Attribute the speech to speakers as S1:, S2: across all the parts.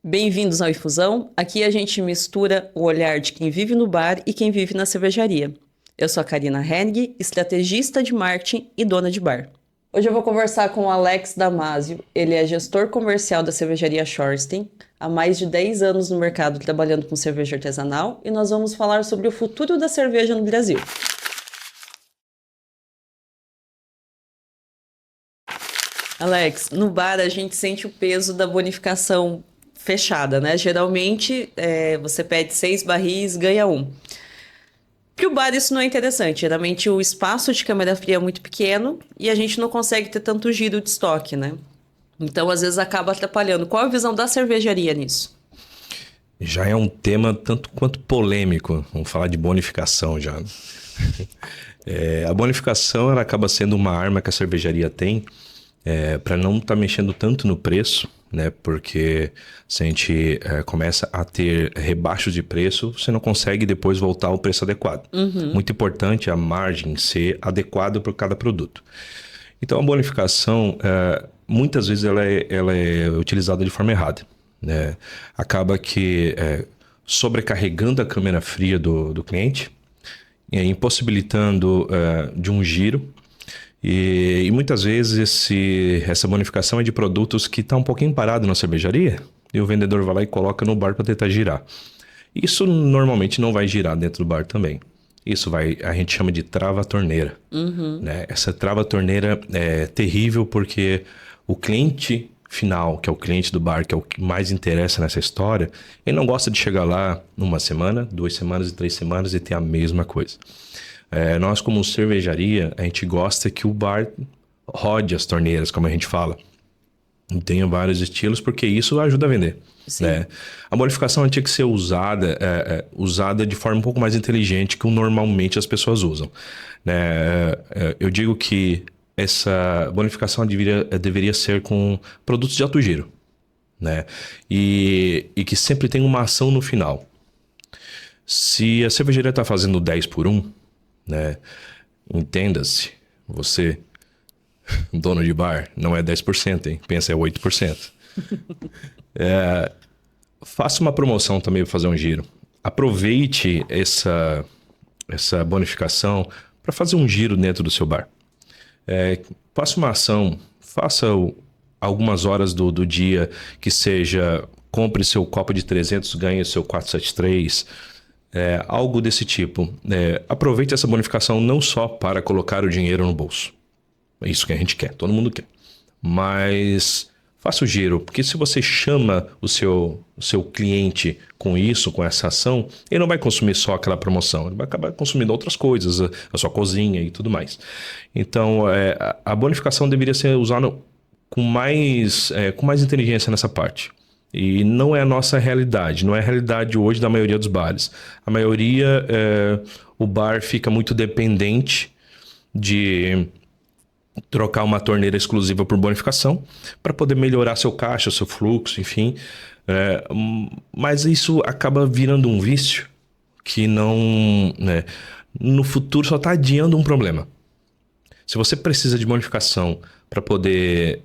S1: Bem-vindos ao Infusão. Aqui a gente mistura o olhar de quem vive no bar e quem vive na cervejaria. Eu sou a Karina Hennig, estrategista de marketing e dona de bar. Hoje eu vou conversar com o Alex Damasio. Ele é gestor comercial da cervejaria Schorstein, há mais de 10 anos no mercado trabalhando com cerveja artesanal, e nós vamos falar sobre o futuro da cerveja no Brasil. Alex, no bar a gente sente o peso da bonificação fechada, né? Geralmente você pede 6 barris, ganha um. Para o bar isso não é interessante. Geralmente o espaço de câmara fria é muito pequeno e a gente não consegue ter tanto giro de estoque, né? Então às vezes acaba atrapalhando. Qual a visão da cervejaria nisso?
S2: Já é um tema tanto quanto polêmico. Vamos falar de bonificação já. A bonificação ela acaba sendo uma arma que a cervejaria tem para não estar mexendo tanto no preço, né? Porque se a gente começa a ter rebaixos de preço, você não consegue depois voltar ao preço adequado. Muito importante a margem ser adequada para cada produto. Então a bonificação, muitas vezes ela é utilizada de forma errada, né? Acaba que sobrecarregando a câmara fria do cliente, impossibilitando de um giro. E muitas vezes essa bonificação é de produtos que estão um pouquinho parados na cervejaria e o vendedor vai lá e coloca no bar para tentar girar. Isso normalmente não vai girar dentro do bar também. Isso a gente chama de trava-torneira. Né? Essa trava-torneira é terrível porque o cliente final, que é o cliente do bar, que é o que mais interessa nessa história, ele não gosta de chegar lá numa semana, 2 semanas e 3 semanas e ter a mesma coisa. Nós, como cervejaria, a gente gosta que o bar rode as torneiras, como a gente fala. E tenha vários estilos, porque isso ajuda a vender. Né? A bonificação tinha que ser usada de forma um pouco mais inteligente que normalmente as pessoas usam. Né? Eu digo que essa bonificação deveria ser com produtos de alto giro. Né? E que sempre tem uma ação no final. Se a cervejaria está fazendo 10 por 1, né? Entenda-se, você, dono de bar, não é 10%, hein? Pensa, é 8%. Faça uma promoção também para fazer um giro. Aproveite essa bonificação para fazer um giro dentro do seu bar. Faça uma ação, faça algumas horas do dia que seja, compre seu copo de 300, ganhe seu 473, algo desse tipo. Aproveite essa bonificação não só para colocar o dinheiro no bolso. É isso que a gente quer, todo mundo quer. Mas faça o giro, porque se você chama o seu cliente com isso, com essa ação, ele não vai consumir só aquela promoção, ele vai acabar consumindo outras coisas, a sua cozinha e tudo mais. Então, a bonificação deveria ser usada com mais inteligência nessa parte. E não é a nossa realidade, não é a realidade hoje da maioria dos bares. A maioria, o bar fica muito dependente de trocar uma torneira exclusiva por bonificação para poder melhorar seu caixa, seu fluxo, enfim. Mas isso acaba virando um vício que não, né, no futuro só está adiando um problema. Se você precisa de bonificação para poder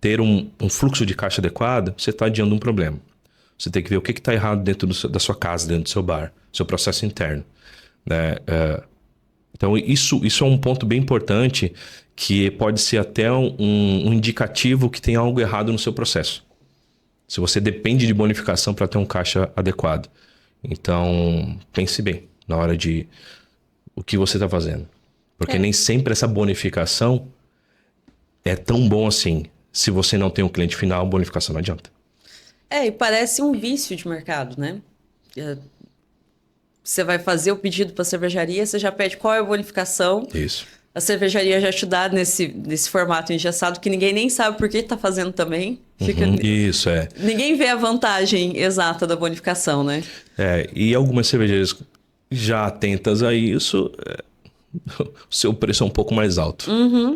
S2: ter um fluxo de caixa adequado, você está adiando um problema. Você tem que ver o que está errado dentro da sua casa, dentro do seu bar, seu processo interno. Né? Então, isso é um ponto bem importante que pode ser até um indicativo que tem algo errado no seu processo. Se você depende de bonificação para ter um caixa adequado. Então, pense bem na hora de o que você está fazendo. Porque nem sempre essa bonificação é tão bom assim. Se você não tem um cliente final, bonificação não adianta.
S1: E parece um vício de mercado, né? Você vai fazer o pedido para a cervejaria, você já pede qual é a bonificação.
S2: Isso.
S1: A cervejaria já te dá nesse formato engessado, que ninguém nem sabe por que está fazendo também.
S2: Isso,
S1: Ninguém vê a vantagem exata da bonificação, né?
S2: E algumas cervejarias já atentas a isso, o seu preço é um pouco mais alto.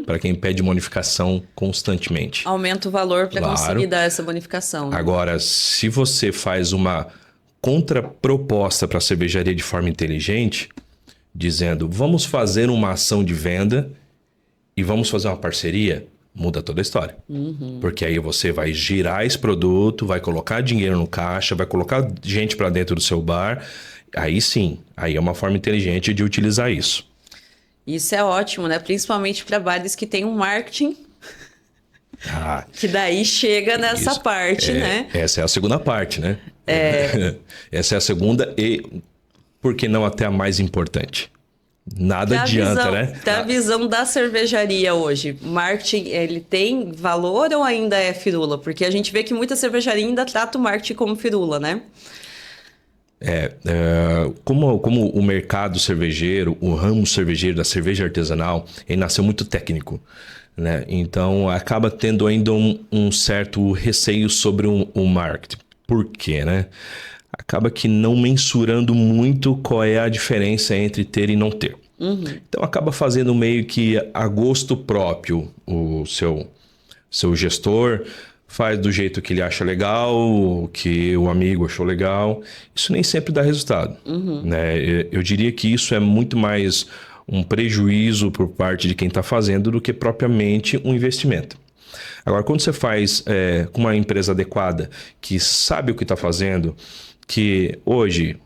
S2: Para quem pede bonificação constantemente.
S1: Aumenta o valor para conseguir dar essa bonificação. Né?
S2: Agora, se você faz uma contraproposta para a cervejaria de forma inteligente, dizendo, vamos fazer uma ação de venda e vamos fazer uma parceria, muda toda a história. Porque aí você vai girar esse produto, vai colocar dinheiro no caixa, vai colocar gente para dentro do seu bar. Aí sim, aí é uma forma inteligente de utilizar isso.
S1: Isso é ótimo, né? Principalmente para bares que tem um marketing, que daí chega nessa
S2: isso.
S1: parte, né?
S2: Essa é a segunda parte, né? Essa é a segunda e, por que não até a mais importante? Nada adianta, né?
S1: Da visão da cervejaria hoje, marketing, ele tem valor ou ainda é firula? Porque a gente vê que muita cervejaria ainda trata o marketing como firula, né?
S2: Como o mercado cervejeiro, o ramo cervejeiro da cerveja artesanal, ele nasceu muito técnico, né? Então, acaba tendo ainda um certo receio sobre o marketing. Por quê, né? Acaba que não mensurando muito qual é a diferença entre ter e não ter. Então, acaba fazendo meio que a gosto próprio o seu gestor faz do jeito que ele acha legal, que o amigo achou legal. Isso nem sempre dá resultado, né? Eu diria que isso é muito mais um prejuízo por parte de quem está fazendo do que propriamente um investimento. Agora, quando você faz com uma empresa adequada, que sabe o que está fazendo, que hoje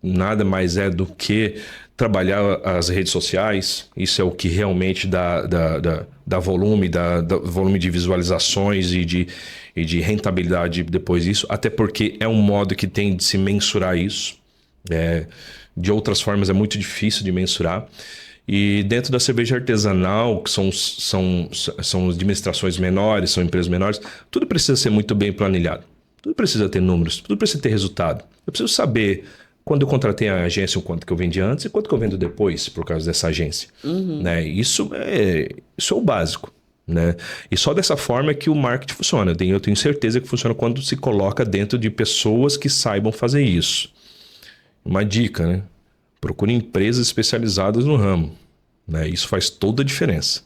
S2: nada mais é do que trabalhar as redes sociais, isso é o que realmente dá volume, dá volume de visualizações e de rentabilidade depois disso, até porque é um modo que tem de se mensurar isso. De outras formas é muito difícil de mensurar. E dentro da cerveja artesanal, que são administrações menores, são empresas menores, tudo precisa ser muito bem planilhado. Tudo precisa ter números, tudo precisa ter resultado. Eu preciso saber quando eu contratei a agência, o quanto que eu vendi antes e quanto que eu vendo depois por causa dessa agência. Né? Isso é o básico. Né? E só dessa forma é que o marketing funciona. Eu tenho certeza que funciona quando se coloca dentro de pessoas que saibam fazer isso. Uma dica, né? Procure empresas especializadas no ramo. Né? Isso faz toda a diferença.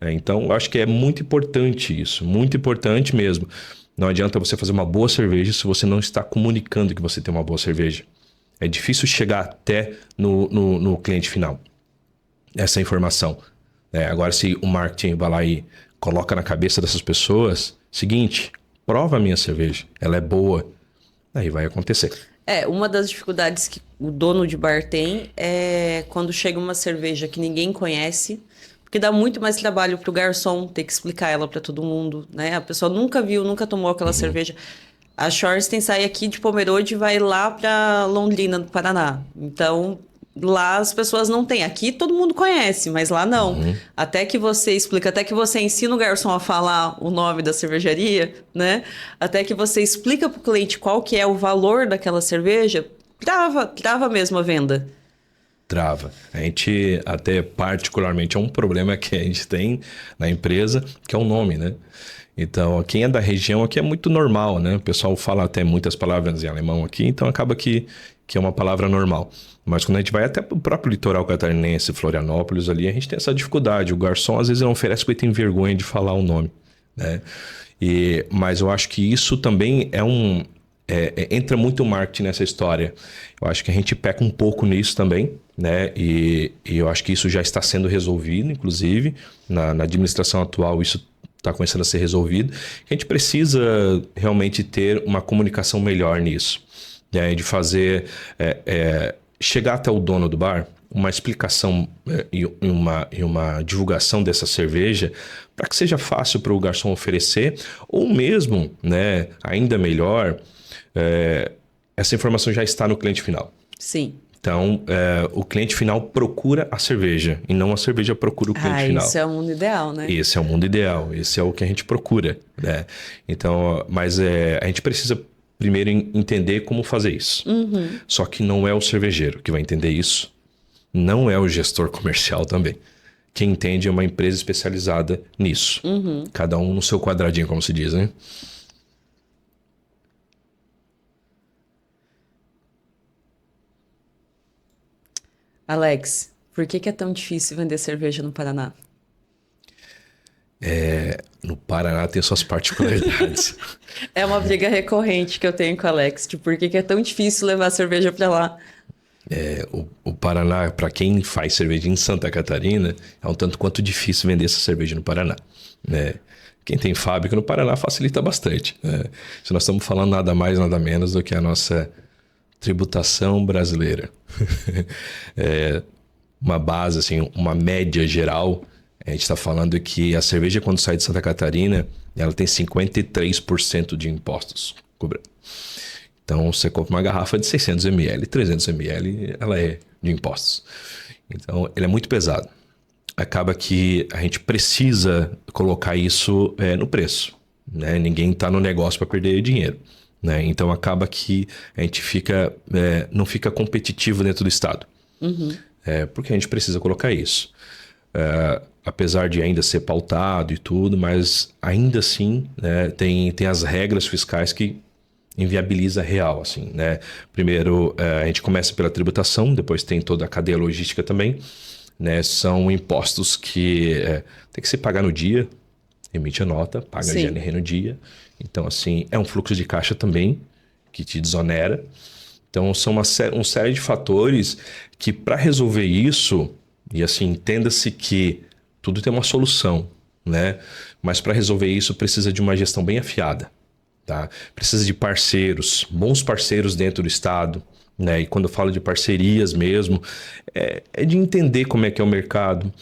S2: Então, eu acho que é muito importante isso. Muito importante mesmo. Não adianta você fazer uma boa cerveja se você não está comunicando que você tem uma boa cerveja. É difícil chegar até no cliente final essa informação. Agora, se o marketing vai lá e coloca na cabeça dessas pessoas, seguinte, prova a minha cerveja, ela é boa, aí vai acontecer.
S1: Uma das dificuldades que o dono de bar tem é quando chega uma cerveja que ninguém conhece, porque dá muito mais trabalho pro garçom ter que explicar ela para todo mundo, né? A pessoa nunca viu, nunca tomou aquela cerveja. A Schornstein sai aqui de Pomerode e vai lá para Londrina, no Paraná. Então, lá as pessoas não têm. Aqui todo mundo conhece, mas lá não. Até que você explica, até que você ensina o garçom a falar o nome da cervejaria, né? Até que você explica para o cliente qual que é o valor daquela cerveja, trava mesmo a venda.
S2: Trava. A gente, até particularmente, é um problema que a gente tem na empresa, que é o nome, né? Então, quem é da região aqui é muito normal, né? O pessoal fala até muitas palavras em alemão aqui, então acaba que é uma palavra normal. Mas quando a gente vai até para o próprio litoral catarinense, Florianópolis ali, a gente tem essa dificuldade. O garçom, às vezes, não oferece porque tem vergonha de falar o nome, né? Mas eu acho que isso também entra muito o marketing nessa história. Eu acho que a gente peca um pouco nisso também, né? E eu acho que isso já está sendo resolvido, inclusive, na administração atual, isso está começando a ser resolvido. A gente precisa realmente ter uma comunicação melhor nisso, né? De fazer, chegar até o dono do bar, uma explicação e uma divulgação dessa cerveja para que seja fácil para o garçom oferecer, ou mesmo, né, ainda melhor, essa informação já está no cliente final.
S1: Sim.
S2: Então, o cliente final procura a cerveja e não a cerveja procura o cliente final.
S1: Isso é o mundo ideal, né?
S2: Esse é o mundo ideal, esse é o que a gente procura, né? Então, mas a gente precisa primeiro entender como fazer isso. Só que não é o cervejeiro que vai entender isso, não é o gestor comercial também. Quem entende é uma empresa especializada nisso. Cada um no seu quadradinho, como se diz, né?
S1: Alex, por que é tão difícil vender cerveja no Paraná?
S2: No Paraná tem suas particularidades.
S1: É uma briga recorrente que eu tenho com o Alex, de por que é tão difícil levar cerveja para lá.
S2: O Paraná, para quem faz cerveja em Santa Catarina, é um tanto quanto difícil vender essa cerveja no Paraná, né? Quem tem fábrica no Paraná facilita bastante, né? Se nós estamos falando nada mais, nada menos do que a nossa tributação brasileira. Uma base, assim, uma média geral, a gente está falando que a cerveja, quando sai de Santa Catarina, ela tem 53% de impostos cobrados. Então, você compra uma garrafa de 600 ml, 300 ml, ela é de impostos. Então, ele é muito pesado. Acaba que a gente precisa colocar isso no preço, né? Ninguém está no negócio para perder dinheiro, né? Então, acaba que a gente não fica competitivo dentro do estado. Porque a gente precisa colocar isso. Apesar de ainda ser pautado e tudo, mas ainda assim, né, tem as regras fiscais que inviabiliza real, assim, né? Primeiro, a gente começa pela tributação, depois tem toda a cadeia logística também, né? São impostos que tem que se pagar no dia, emite a nota, paga a GNR no dia. Então, assim, é um fluxo de caixa também que te desonera. Então, são uma série de fatores que, para resolver isso, e assim, entenda-se que tudo tem uma solução, né? Mas para resolver isso, precisa de uma gestão bem afiada. Tá? Precisa de parceiros, bons parceiros dentro do estado, né? E quando eu falo de parcerias mesmo, é de entender como é que é o mercado,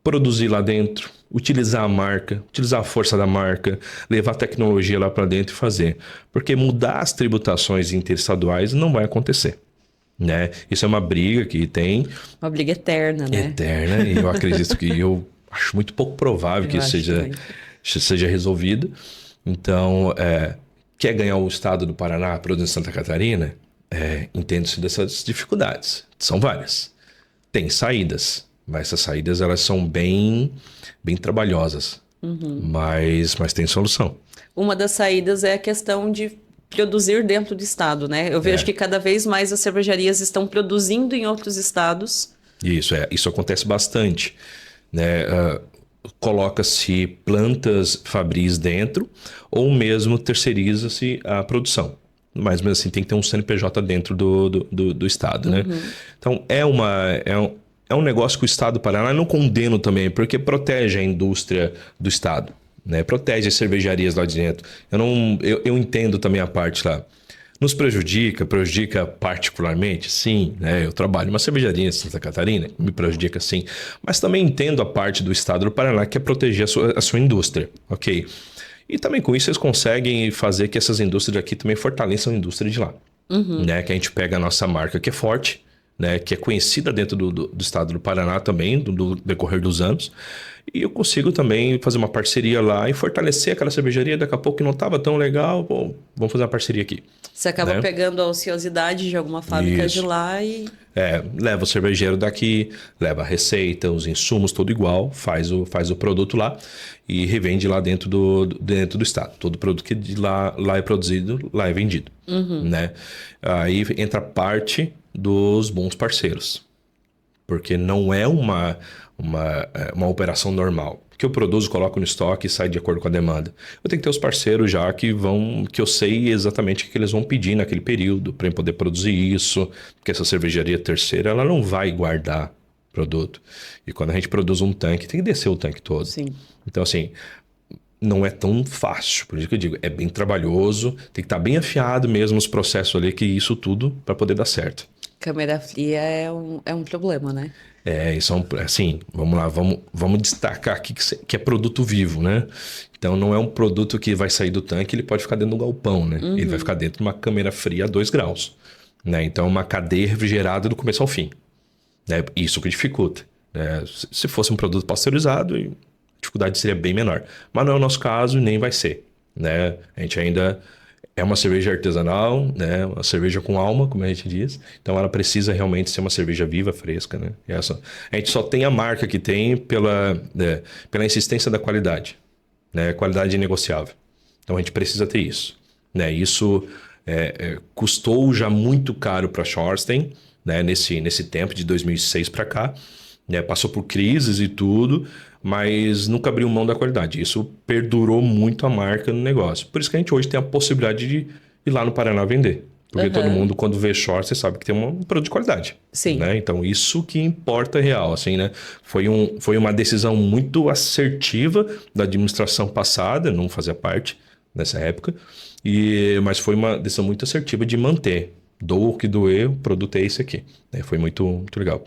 S2: produzir lá dentro, utilizar a marca, utilizar a força da marca, levar a tecnologia lá para dentro e fazer. Porque mudar as tributações interestaduais não vai acontecer, né? Isso é uma briga que tem...
S1: Uma briga eterna, né?
S2: Eterna, e eu acredito que eu acho muito pouco provável que isso seja resolvido. Então, quer ganhar o estado do Paraná, produzindo Santa Catarina? Entende-se dessas dificuldades. São várias. Tem saídas, mas essas saídas elas são bem trabalhosas. Mas tem solução.
S1: Uma das saídas é a questão de produzir dentro do estado, né? Eu vejo que cada vez mais as cervejarias estão produzindo em outros estados.
S2: Isso acontece bastante, né? Coloca-se plantas fabris dentro ou mesmo terceiriza-se a produção. Mas mesmo assim tem que ter um CNPJ dentro do estado, né? Então é um negócio que o estado do Paraná não condena também, porque protege a indústria do estado, né? Protege as cervejarias lá de dentro. Eu entendo também a parte lá. Nos prejudica particularmente? Sim, né? Eu trabalho em uma cervejaria em Santa Catarina, me prejudica sim. Mas também entendo a parte do estado do Paraná, que é proteger a sua indústria, ok? E também com isso eles conseguem fazer que essas indústrias aqui também fortaleçam a indústria de lá. Né? Que a gente pega a nossa marca que é forte, né? Que é conhecida dentro do estado do Paraná também, do decorrer dos anos. E eu consigo também fazer uma parceria lá e fortalecer aquela cervejaria. Daqui a pouco que não estava tão legal, bom, vamos fazer uma parceria aqui.
S1: Você acaba pegando a ociosidade de alguma fábrica de lá e...
S2: leva o cervejeiro daqui, leva a receita, os insumos, tudo igual, faz o produto lá e revende lá dentro do estado. Todo produto que de lá é produzido, lá é vendido, né? Aí entra a parte dos bons parceiros, porque não é uma operação normal. Que eu produzo, coloco no estoque e sai de acordo com a demanda. Eu tenho que ter os parceiros já que eu sei exatamente o que eles vão pedir naquele período para eu poder produzir isso, porque essa cervejaria terceira, ela não vai guardar produto. E quando a gente produz um tanque, tem que descer o tanque todo.
S1: Sim.
S2: Então, assim, não é tão fácil. Por isso que eu digo, é bem trabalhoso, tem que estar bem afiado mesmo os processos ali, que isso tudo para poder dar certo.
S1: Câmera fria é um problema, né?
S2: Isso é assim, vamos lá, vamos destacar aqui que é produto vivo, né? Então não é um produto que vai sair do tanque, ele pode ficar dentro do galpão, né? Ele vai ficar dentro de uma câmera fria a 2 graus, né? Então é uma cadeia refrigerada do começo ao fim, né? Isso que dificulta, né? Se fosse um produto pasteurizado, a dificuldade seria bem menor. Mas não é o nosso caso e nem vai ser, né? A gente ainda... É uma cerveja artesanal, né? Uma cerveja com alma, como a gente diz. Então ela precisa realmente ser uma cerveja viva, fresca, né? A gente só tem a marca que tem pela insistência da qualidade, né? Qualidade inegociável. Então a gente precisa ter isso, né? Isso custou já muito caro para a Schorstein, né? Nesse tempo de 2006 para cá, né? Passou por crises e tudo, mas nunca abriu mão da qualidade. Isso perdurou muito a marca no negócio. Por isso que a gente hoje tem a possibilidade de ir lá no Paraná vender, Porque todo mundo, quando vê short, você sabe que tem um produto de qualidade.
S1: Sim.
S2: Né? Então, isso que importa real, assim, né? Foi uma decisão muito assertiva da administração passada, não fazia parte nessa época, mas foi uma decisão muito assertiva de manter. Doa o que doer, o produto é esse aqui. Né? Foi muito, muito legal.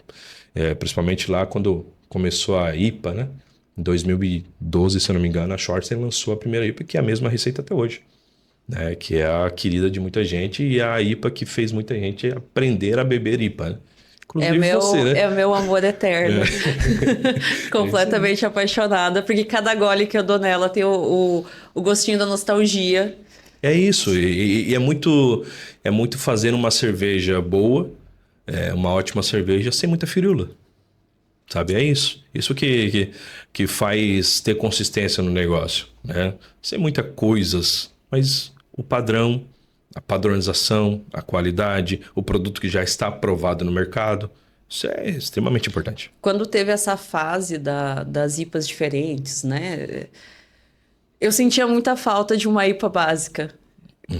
S2: Principalmente lá quando começou a IPA, né? Em 2012, se eu não me engano, a Shorten lançou a primeira IPA, que é a mesma receita até hoje. Né, que é a querida de muita gente e a IPA que fez muita gente aprender a beber IPA. Né? Inclusive você, né?
S1: É o meu amor eterno. Completamente apaixonada, porque cada gole que eu dou nela tem o gostinho da nostalgia.
S2: É isso, e é muito fazer uma cerveja boa, uma ótima cerveja sem muita firula. Sabe, é isso. Isso que faz ter consistência no negócio, né? Sem muitas coisas, mas o padrão, a padronização, a qualidade, o produto que já está aprovado no mercado, isso é extremamente importante.
S1: Quando teve essa fase das IPAs diferentes, né? Eu sentia muita falta de uma IPA básica.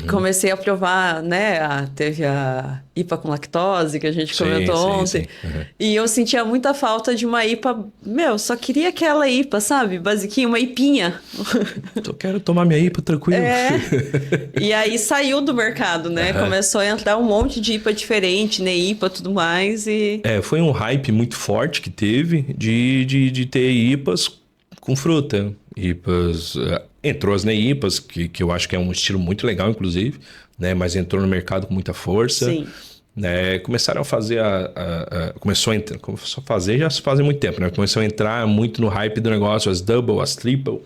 S1: Comecei a provar, né? Teve a IPA com lactose, que a gente comentou ontem.
S2: Sim. Uhum.
S1: E eu sentia muita falta de uma IPA... Só queria aquela IPA, sabe? Basiquinha, uma IPinha.
S2: Só quero tomar minha IPA tranquilo.
S1: E aí saiu do mercado, né? Começou a entrar um monte de IPA diferente, né? IPA e tudo mais.
S2: Foi um hype muito forte que teve de ter IPAs com fruta. IPAs... Entrou as NEIPAs, que eu acho que é um estilo muito legal, inclusive, né? Mas entrou no mercado com muita força.
S1: Sim.
S2: Né? Começaram a fazer começou a fazer já se faz muito tempo, né? Começou a entrar muito no hype do negócio, as double, as triple.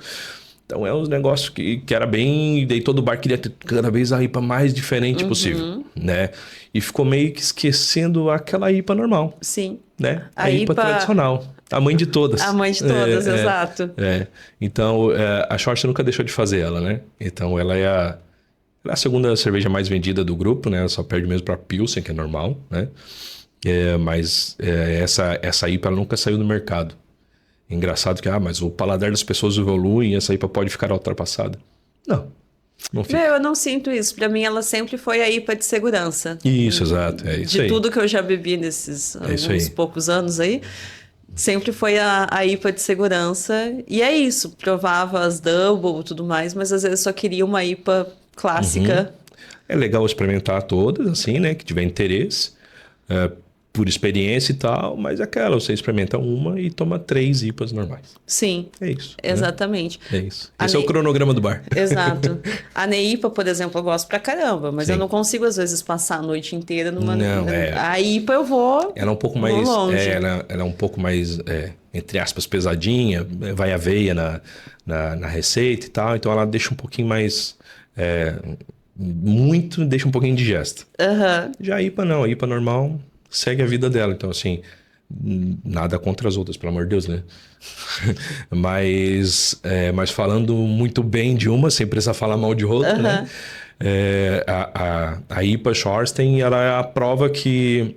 S2: Então é uns negócios que era bem... Daí todo bar queria ter cada vez a IPA mais diferente possível, né? E ficou meio que esquecendo aquela IPA normal.
S1: Sim.
S2: Né? A IPA tradicional. A mãe de todas.
S1: A mãe de todas, exato.
S2: Então, a Short nunca deixou de fazer ela, né? Então, ela é a segunda cerveja mais vendida do grupo, né? Ela só perde mesmo para Pilsen, que é normal, né? Mas essa IPA ela nunca saiu do mercado. Engraçado que, mas o paladar das pessoas evolui e essa IPA pode ficar ultrapassada. Não fica.
S1: Eu não sinto isso. Pra mim, ela sempre foi a IPA de segurança.
S2: Isso, exato. É isso
S1: de
S2: aí.
S1: tudo que eu já bebi nesses alguns poucos anos aí, sempre foi a IPA de segurança. E é isso. Provava as double e tudo mais, mas às vezes só queria uma IPA clássica.
S2: É legal experimentar todas, assim, né? Que tiver interesse. Por experiência e tal, mas você experimenta uma e toma 3 IPAs normais.
S1: Sim.
S2: É isso.
S1: Exatamente.
S2: Né? É isso. Esse é o cronograma do bar.
S1: Exato. A NEIPA, por exemplo, eu gosto pra caramba, mas eu não consigo, às vezes, passar a noite inteira numa...
S2: Não,
S1: A IPA eu vou...
S2: Ela é um pouco mais... ela é um pouco mais, entre aspas, pesadinha, vai aveia na receita e tal, então ela deixa um pouquinho mais... deixa um pouquinho indigesta. Já a IPA não, a IPA normal... segue a vida dela. Então, assim, nada contra as outras, pelo amor de Deus, né? mas falando muito bem de uma, sem precisar falar mal de outra, né? A IPA Shorsten, ela é a prova que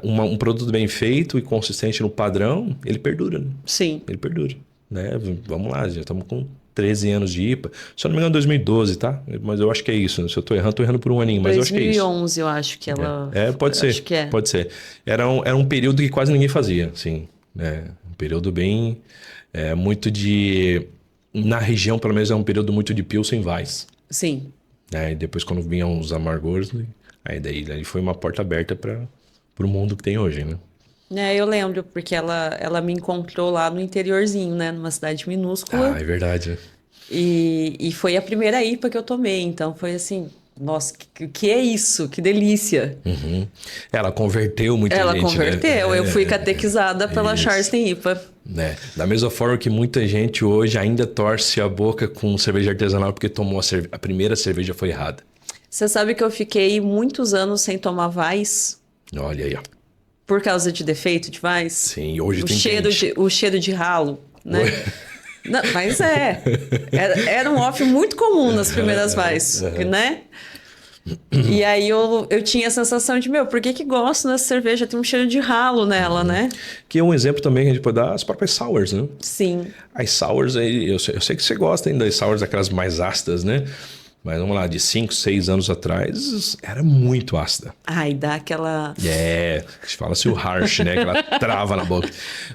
S2: um produto bem feito e consistente no padrão, ele perdura, né?
S1: Sim.
S2: Ele perdura, né? Vamos lá, já estamos com 13 anos de IPA. Se eu não me engano, 2012, tá? Mas eu acho que é isso. Se eu tô errando por um aninho, mas eu acho que é isso.
S1: 2011, eu acho que ela...
S2: pode ser.
S1: Acho que é.
S2: Pode ser. Era um período que quase ninguém fazia, assim. Um período bem... muito de... Na região, pelo menos, é um período muito de Pilsen Weiss.
S1: Sim.
S2: E depois, quando vinham os amargores, aí daí foi uma porta aberta para o mundo que tem hoje, né?
S1: Eu lembro, porque ela me encontrou lá no interiorzinho, né? Numa cidade minúscula.
S2: É verdade.
S1: E foi a primeira IPA que eu tomei. Então, foi assim... Nossa, que é isso? Que delícia.
S2: Ela converteu muita gente,
S1: Ela converteu. Eu fui catequizada pela Charleston IPA.
S2: Da mesma forma que muita gente hoje ainda torce a boca com cerveja artesanal porque tomou a primeira cerveja foi errada.
S1: Você sabe que eu fiquei muitos anos sem tomar Weiss?
S2: Olha aí, ó.
S1: Por causa de defeito de Weiss?
S2: Sim, hoje
S1: O cheiro de ralo, né? Não, mas era um off muito comum nas primeiras Weiss, né? E aí eu tinha a sensação de, por que gosto dessa cerveja? Tem um cheiro de ralo nela, né?
S2: Que é um exemplo também que a gente pode dar, as próprias sours, né?
S1: Sim.
S2: As sours, eu sei que você gosta ainda das sours, aquelas mais ácidas, né? Mas vamos lá, de 5, 6 anos atrás, era muito ácida.
S1: Ai, dá aquela...
S2: Fala-se o harsh, né? Que ela trava na boca.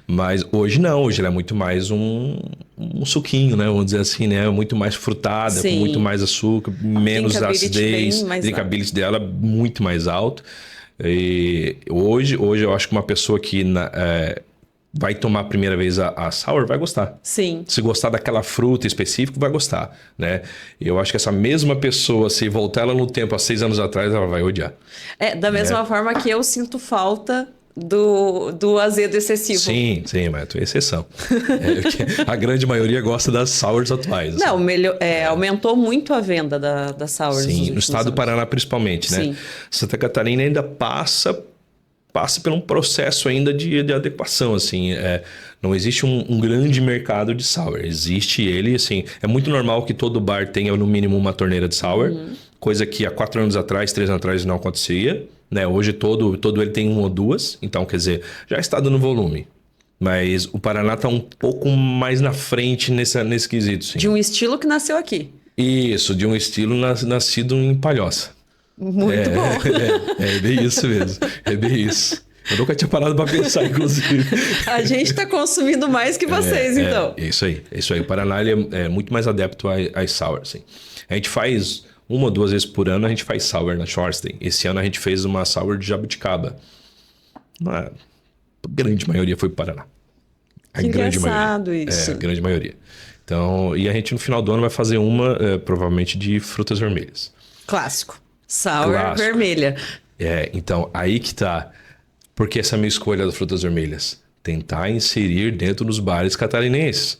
S2: Mas hoje não, hoje ela é muito mais um suquinho, né? Vamos dizer assim, né? Muito mais frutada, com muito mais açúcar, menos acidez. O drinkability dela muito mais alto. E hoje eu acho que uma pessoa que vai tomar a primeira vez a sour, vai gostar.
S1: Sim.
S2: Se gostar daquela fruta específica, vai gostar, né? Eu acho que essa mesma pessoa, se voltar ela no tempo há 6 anos atrás, ela vai odiar.
S1: Da mesma forma que eu sinto falta do azedo excessivo.
S2: Sim, mas tu é exceção. A grande maioria gosta das sours atuais.
S1: Não, aumentou muito a venda da sours.
S2: Sim, no estado do Paraná principalmente, né?
S1: Sim.
S2: Santa Catarina ainda passa por um processo ainda de adequação, assim. Não existe um grande mercado de sour. Existe ele, assim... É muito normal que todo bar tenha, no mínimo, uma torneira de sour. Coisa que há 4 anos atrás, 3 anos atrás não acontecia. Né? Hoje todo ele tem 1 ou 2. Então, quer dizer, já está dando volume. Mas o Paraná está um pouco mais na frente nesse quesito, sim.
S1: De um estilo que nasceu aqui.
S2: Isso, de um estilo nascido em Palhoça.
S1: Muito bom.
S2: É bem isso mesmo. É bem isso. Eu nunca tinha parado para pensar, inclusive.
S1: A gente está consumindo mais que vocês, então.
S2: É isso aí. O Paraná ele é muito mais adepto às sour, assim. A gente faz 1 ou 2 vezes por ano, a gente faz sour na Schwarzstein. Esse ano a gente fez uma sour de jabuticaba. A grande maioria foi para o Paraná.
S1: Que engraçado isso.
S2: A grande maioria. Então, e a gente no final do ano vai fazer uma, provavelmente, de frutas vermelhas.
S1: Clássico. Sour vermelha.
S2: Então, aí que tá. Porque essa é a minha escolha das frutas vermelhas. Tentar inserir dentro dos bares catarinenses.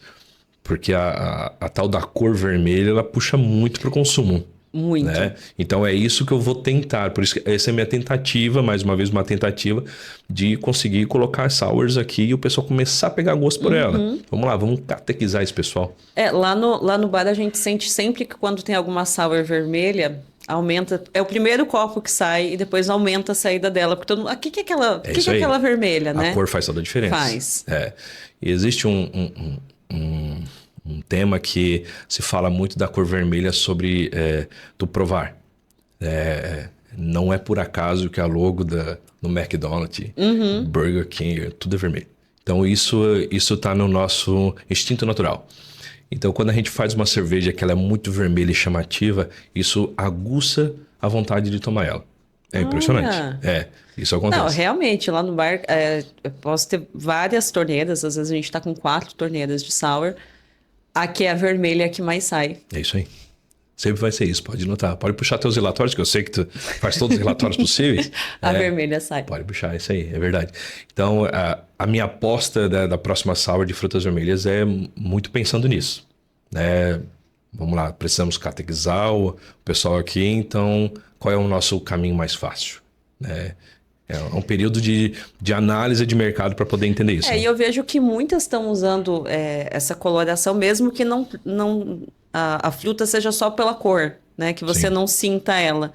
S2: Porque a tal da cor vermelha, ela puxa muito pro consumo.
S1: Muito.
S2: Né? Então, é isso que eu vou tentar. Por isso que essa é a minha tentativa, mais uma vez, uma tentativa de conseguir colocar sours aqui e o pessoal começar a pegar gosto por ela. Vamos lá, vamos catequizar esse pessoal.
S1: Lá no bar a gente sente sempre que quando tem alguma sour vermelha... Aumenta, é o primeiro copo que sai e depois aumenta a saída dela. Porque todo mundo, o que é aquela vermelha, né?
S2: A cor faz toda a diferença.
S1: Faz.
S2: E existe um tema que se fala muito da cor vermelha sobre tu provar. Não é por acaso que a logo no McDonald's, Burger King, tudo é vermelho. Então isso tá no nosso instinto natural. Então, quando a gente faz uma cerveja que ela é muito vermelha e chamativa, isso aguça a vontade de tomar ela. É impressionante. Isso acontece.
S1: Não, realmente, lá no bar, eu posso ter várias torneiras. Às vezes a gente tá com 4 torneiras de sour. A que é a vermelha que mais sai.
S2: É isso aí. Sempre vai ser isso, pode notar. Pode puxar teus relatórios, que eu sei que tu faz todos os relatórios possíveis.
S1: A vermelha sai.
S2: Pode puxar, isso aí, é verdade. Então, a minha aposta da próxima sour de frutas vermelhas é muito pensando nisso. Vamos lá, precisamos catequizar o pessoal aqui, então qual é o nosso caminho mais fácil? É um período de análise de mercado para poder entender isso.
S1: E eu vejo que muitas estão usando essa coloração, mesmo que não a fruta seja só pela cor, né? Que você não sinta ela.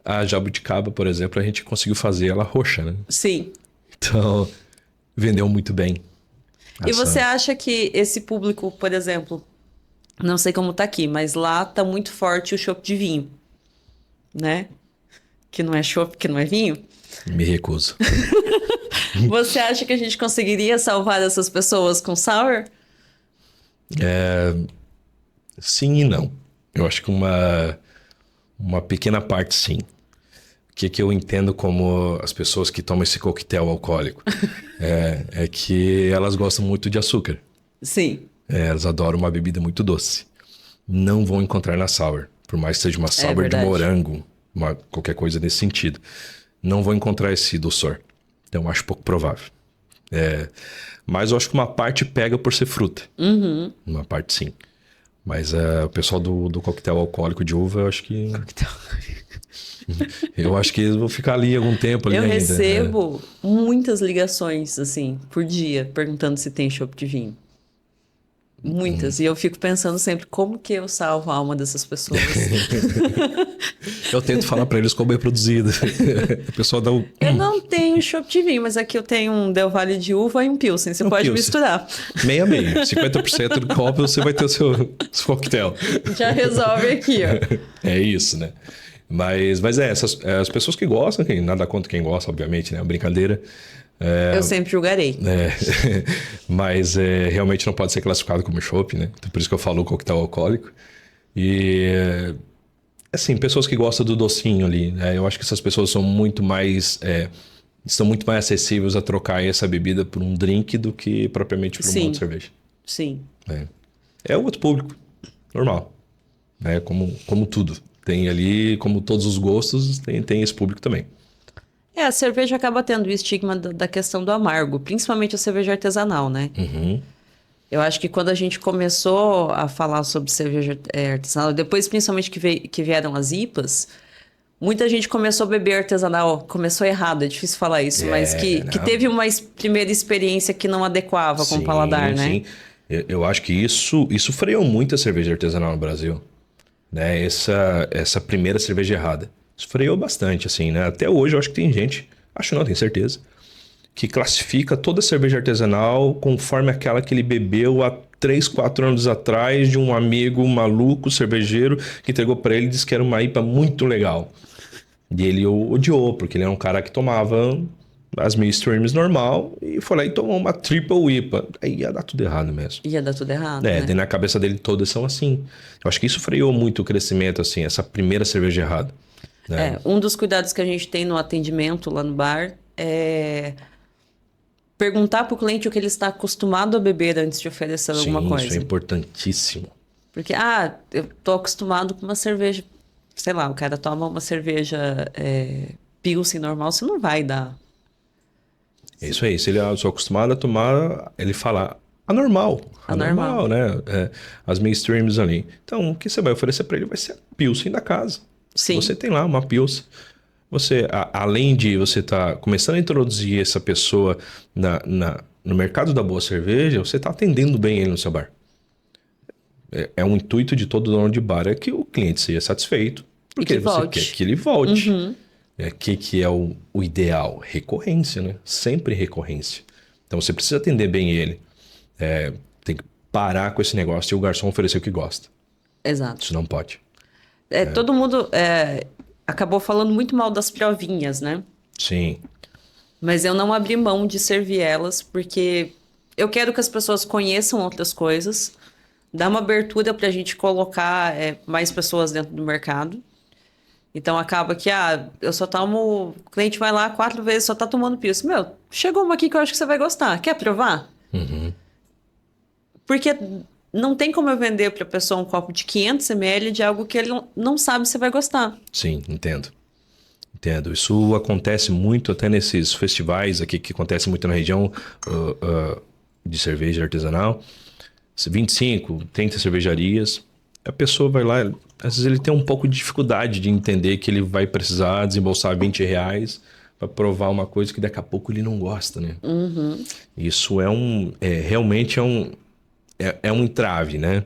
S2: A jabuticaba, por exemplo, a gente conseguiu fazer ela roxa, né?
S1: Sim.
S2: Então, vendeu muito bem.
S1: E você acha que esse público, por exemplo, não sei como tá aqui, mas lá tá muito forte o chopp de vinho, né? Que não é chopp, que não é vinho.
S2: Me recuso.
S1: Você acha que a gente conseguiria salvar essas pessoas com sour?
S2: Sim e não. Eu acho que uma pequena parte, sim. O que eu entendo como as pessoas que tomam esse coquetel alcoólico é que elas gostam muito de açúcar.
S1: Sim.
S2: Elas adoram uma bebida muito doce. Não vão encontrar na sour. Por mais que seja uma sour de morango, qualquer coisa nesse sentido. Não vão encontrar esse doçor. Então, eu acho pouco provável. Mas eu acho que uma parte pega por ser fruta. Uma parte, sim. Mas o pessoal do coquetel alcoólico de uva, eu acho que... Eu acho que eles vão ficar ali algum tempo ali
S1: ainda. Eu
S2: ainda,
S1: recebo muitas ligações, assim, por dia, perguntando se tem chopp de vinho. Muitas. E eu fico pensando sempre, como que eu salvo a alma dessas pessoas?
S2: Eu tento falar pra eles como é produzido. O pessoal dá um...
S1: Eu não tenho chopp de vinho, mas aqui eu tenho um Del Valle de uva e um Pilsen. Você pode
S2: Pilsen.
S1: misturar.
S2: Meio a meio. 50% do copo você vai ter o seu coquetel.
S1: Já resolve aqui, ó.
S2: É isso, né? Mas as pessoas que gostam, nada contra quem gosta, obviamente, né? É uma brincadeira.
S1: Eu sempre julgarei.
S2: Mas realmente não pode ser classificado como chopp, né? Então, por isso que eu falo coquetel alcoólico. E, assim, pessoas que gostam do docinho ali, né? Eu acho que essas pessoas são muito mais... estão muito mais acessíveis a trocar essa bebida por um drink do que propriamente por uma outra cerveja.
S1: Sim.
S2: É outro público, normal. Né? Como tudo. Tem ali, como todos os gostos, tem esse público também.
S1: A cerveja acaba tendo o estigma da questão do amargo, principalmente a cerveja artesanal, né?
S2: Uhum.
S1: Eu acho que quando a gente começou a falar sobre cerveja artesanal, depois principalmente que vieram as IPAs, muita gente começou a beber artesanal, começou errado, é difícil falar isso, mas que teve uma primeira experiência que não adequava com o paladar, né?
S2: Sim. Eu acho que isso freou muito a cerveja artesanal no Brasil, né? Essa primeira cerveja errada. Isso freou bastante, assim, né? Até hoje eu acho que tem gente, acho não, tenho certeza, que classifica toda cerveja artesanal conforme aquela que ele bebeu há 3, 4 anos atrás de um amigo maluco, cervejeiro, que entregou para ele e disse que era uma IPA muito legal. E ele odiou, porque ele era um cara que tomava as mainstreams normal e foi lá e tomou uma triple IPA. Aí ia dar tudo errado mesmo.
S1: Ia dar tudo errado, né?
S2: Daí na cabeça dele todas são assim. Eu acho que isso freou muito o crescimento, assim, essa primeira cerveja errada. Né?
S1: Um dos cuidados que a gente tem no atendimento lá no bar é perguntar para o cliente o que ele está acostumado a beber antes de oferecer alguma coisa.
S2: Isso é importantíssimo.
S1: Porque, eu tô acostumado com uma cerveja, sei lá, o cara toma uma cerveja Pilsen normal, você não vai dar.
S2: É isso aí, se ele é só acostumado a tomar, ele fala anormal, né? As mainstreams ali. Então, o que você vai oferecer para ele vai ser a Pilsen da casa.
S1: Sim.
S2: Você tem lá uma Pilsen. Você, além de você estar começando a introduzir essa pessoa no mercado da boa cerveja, você está atendendo bem ele no seu bar. Um intuito de todo dono de bar é que o cliente seja satisfeito, porque você quer que ele volte.
S1: Uhum.
S2: Que é o ideal? Recorrência, né? Sempre recorrência. Então você precisa atender bem ele. Tem que parar com esse negócio e o garçom oferecer o que gosta.
S1: Exato.
S2: Isso não pode.
S1: Todo mundo acabou falando muito mal das provinhas, né?
S2: Sim.
S1: Mas eu não abri mão de servir elas, porque eu quero que as pessoas conheçam outras coisas, dar uma abertura para a gente colocar mais pessoas dentro do mercado. Então acaba que, eu só tomo... O cliente vai lá 4 vezes, só tá tomando Pilsen. Meu, chegou uma aqui que eu acho que você vai gostar. Quer provar?
S2: Uhum.
S1: Porque não tem como eu vender para a pessoa um copo de 500 ml de algo que ele não sabe se vai gostar.
S2: Sim, entendo. Isso acontece muito até nesses festivais aqui que acontece muito na região de cerveja artesanal. 25, 30 cervejarias. A pessoa vai lá, às vezes ele tem um pouco de dificuldade de entender que ele vai precisar desembolsar R$20 para provar uma coisa que daqui a pouco ele não gosta, né?
S1: Uhum.
S2: Isso realmente é um entrave, né?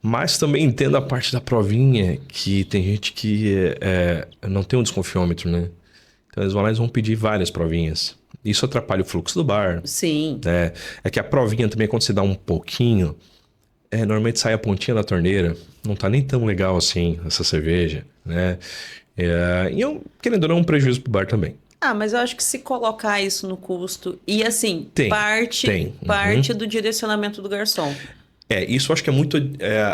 S2: Mas também entendo a parte da provinha, que tem gente que não tem um desconfiômetro, né? Então eles vão lá e vão pedir várias provinhas. Isso atrapalha o fluxo do bar.
S1: Sim.
S2: É que a provinha também, quando você dá um pouquinho, normalmente sai a pontinha da torneira. Não tá nem tão legal assim, essa cerveja, né? E querendo ou não, é um prejuízo pro bar também.
S1: Mas eu acho que se colocar isso no custo... E assim,
S2: Tem.
S1: parte do direcionamento do garçom.
S2: Isso eu acho que é muito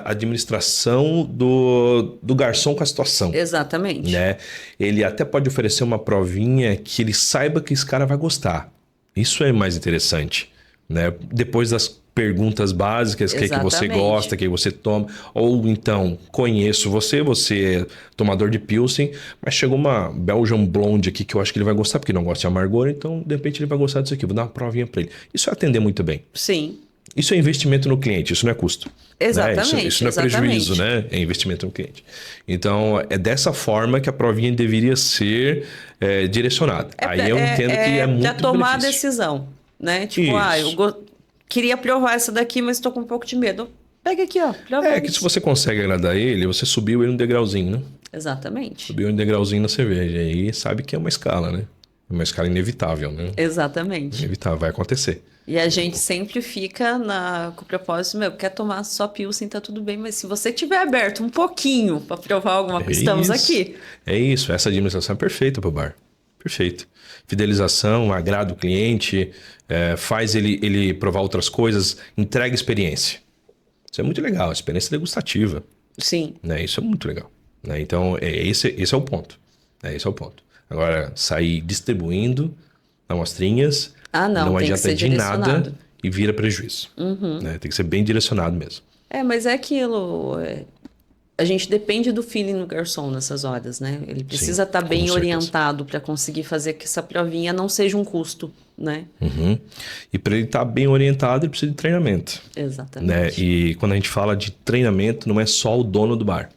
S2: a administração do garçom com a situação.
S1: Exatamente.
S2: Né? Ele até pode oferecer uma provinha que ele saiba que esse cara vai gostar. Isso é mais interessante. Né? Depois das perguntas básicas, o que você gosta, o que você toma. Ou então, conheço você é tomador de Pilsen, mas chegou uma Belgian Blonde aqui que eu acho que ele vai gostar, porque não gosta de amargor, então de repente ele vai gostar disso aqui. Vou dar uma provinha para ele. Isso é atender muito bem.
S1: Sim.
S2: Isso é investimento no cliente, isso não é custo.
S1: Exatamente.
S2: Né? Isso não é prejuízo, né? É investimento no cliente. Então, é dessa forma que a provinha deveria ser direcionada. Aí eu entendo que é muito
S1: para tomar
S2: benefício.
S1: a decisão, né? Tipo, queria provar essa daqui, mas estou com um pouco de medo. Pega aqui, ó.
S2: Que se você consegue agradar ele, você subiu ele um degrauzinho, né?
S1: Exatamente.
S2: Subiu um degrauzinho na cerveja. E aí sabe que é uma escala, né? É uma escala inevitável, né?
S1: Exatamente.
S2: Inevitável, vai acontecer.
S1: E a gente sempre fica com o propósito, quer tomar só Pilsen, tá tudo bem, mas se você tiver aberto um pouquinho para provar alguma coisa, estamos aqui.
S2: É isso, essa administração é perfeita para o bar. Perfeito. Fidelização, agrada o cliente, faz ele provar outras coisas, entrega experiência. Isso é muito legal, experiência degustativa.
S1: Sim.
S2: Né? Isso é muito legal. Né? Então, esse é o ponto. Esse é o ponto. Agora, sair distribuindo amostrinhas não adianta de nada e vira prejuízo. Né? Tem que ser bem direcionado mesmo.
S1: Mas é aquilo. A gente depende do feeling do garçom nessas horas, né? Ele precisa estar bem orientado para conseguir fazer que essa provinha não seja um custo, né?
S2: E para ele estar bem orientado, ele precisa de treinamento.
S1: Exatamente.
S2: Né? E quando a gente fala de treinamento, não é só o dono do bar.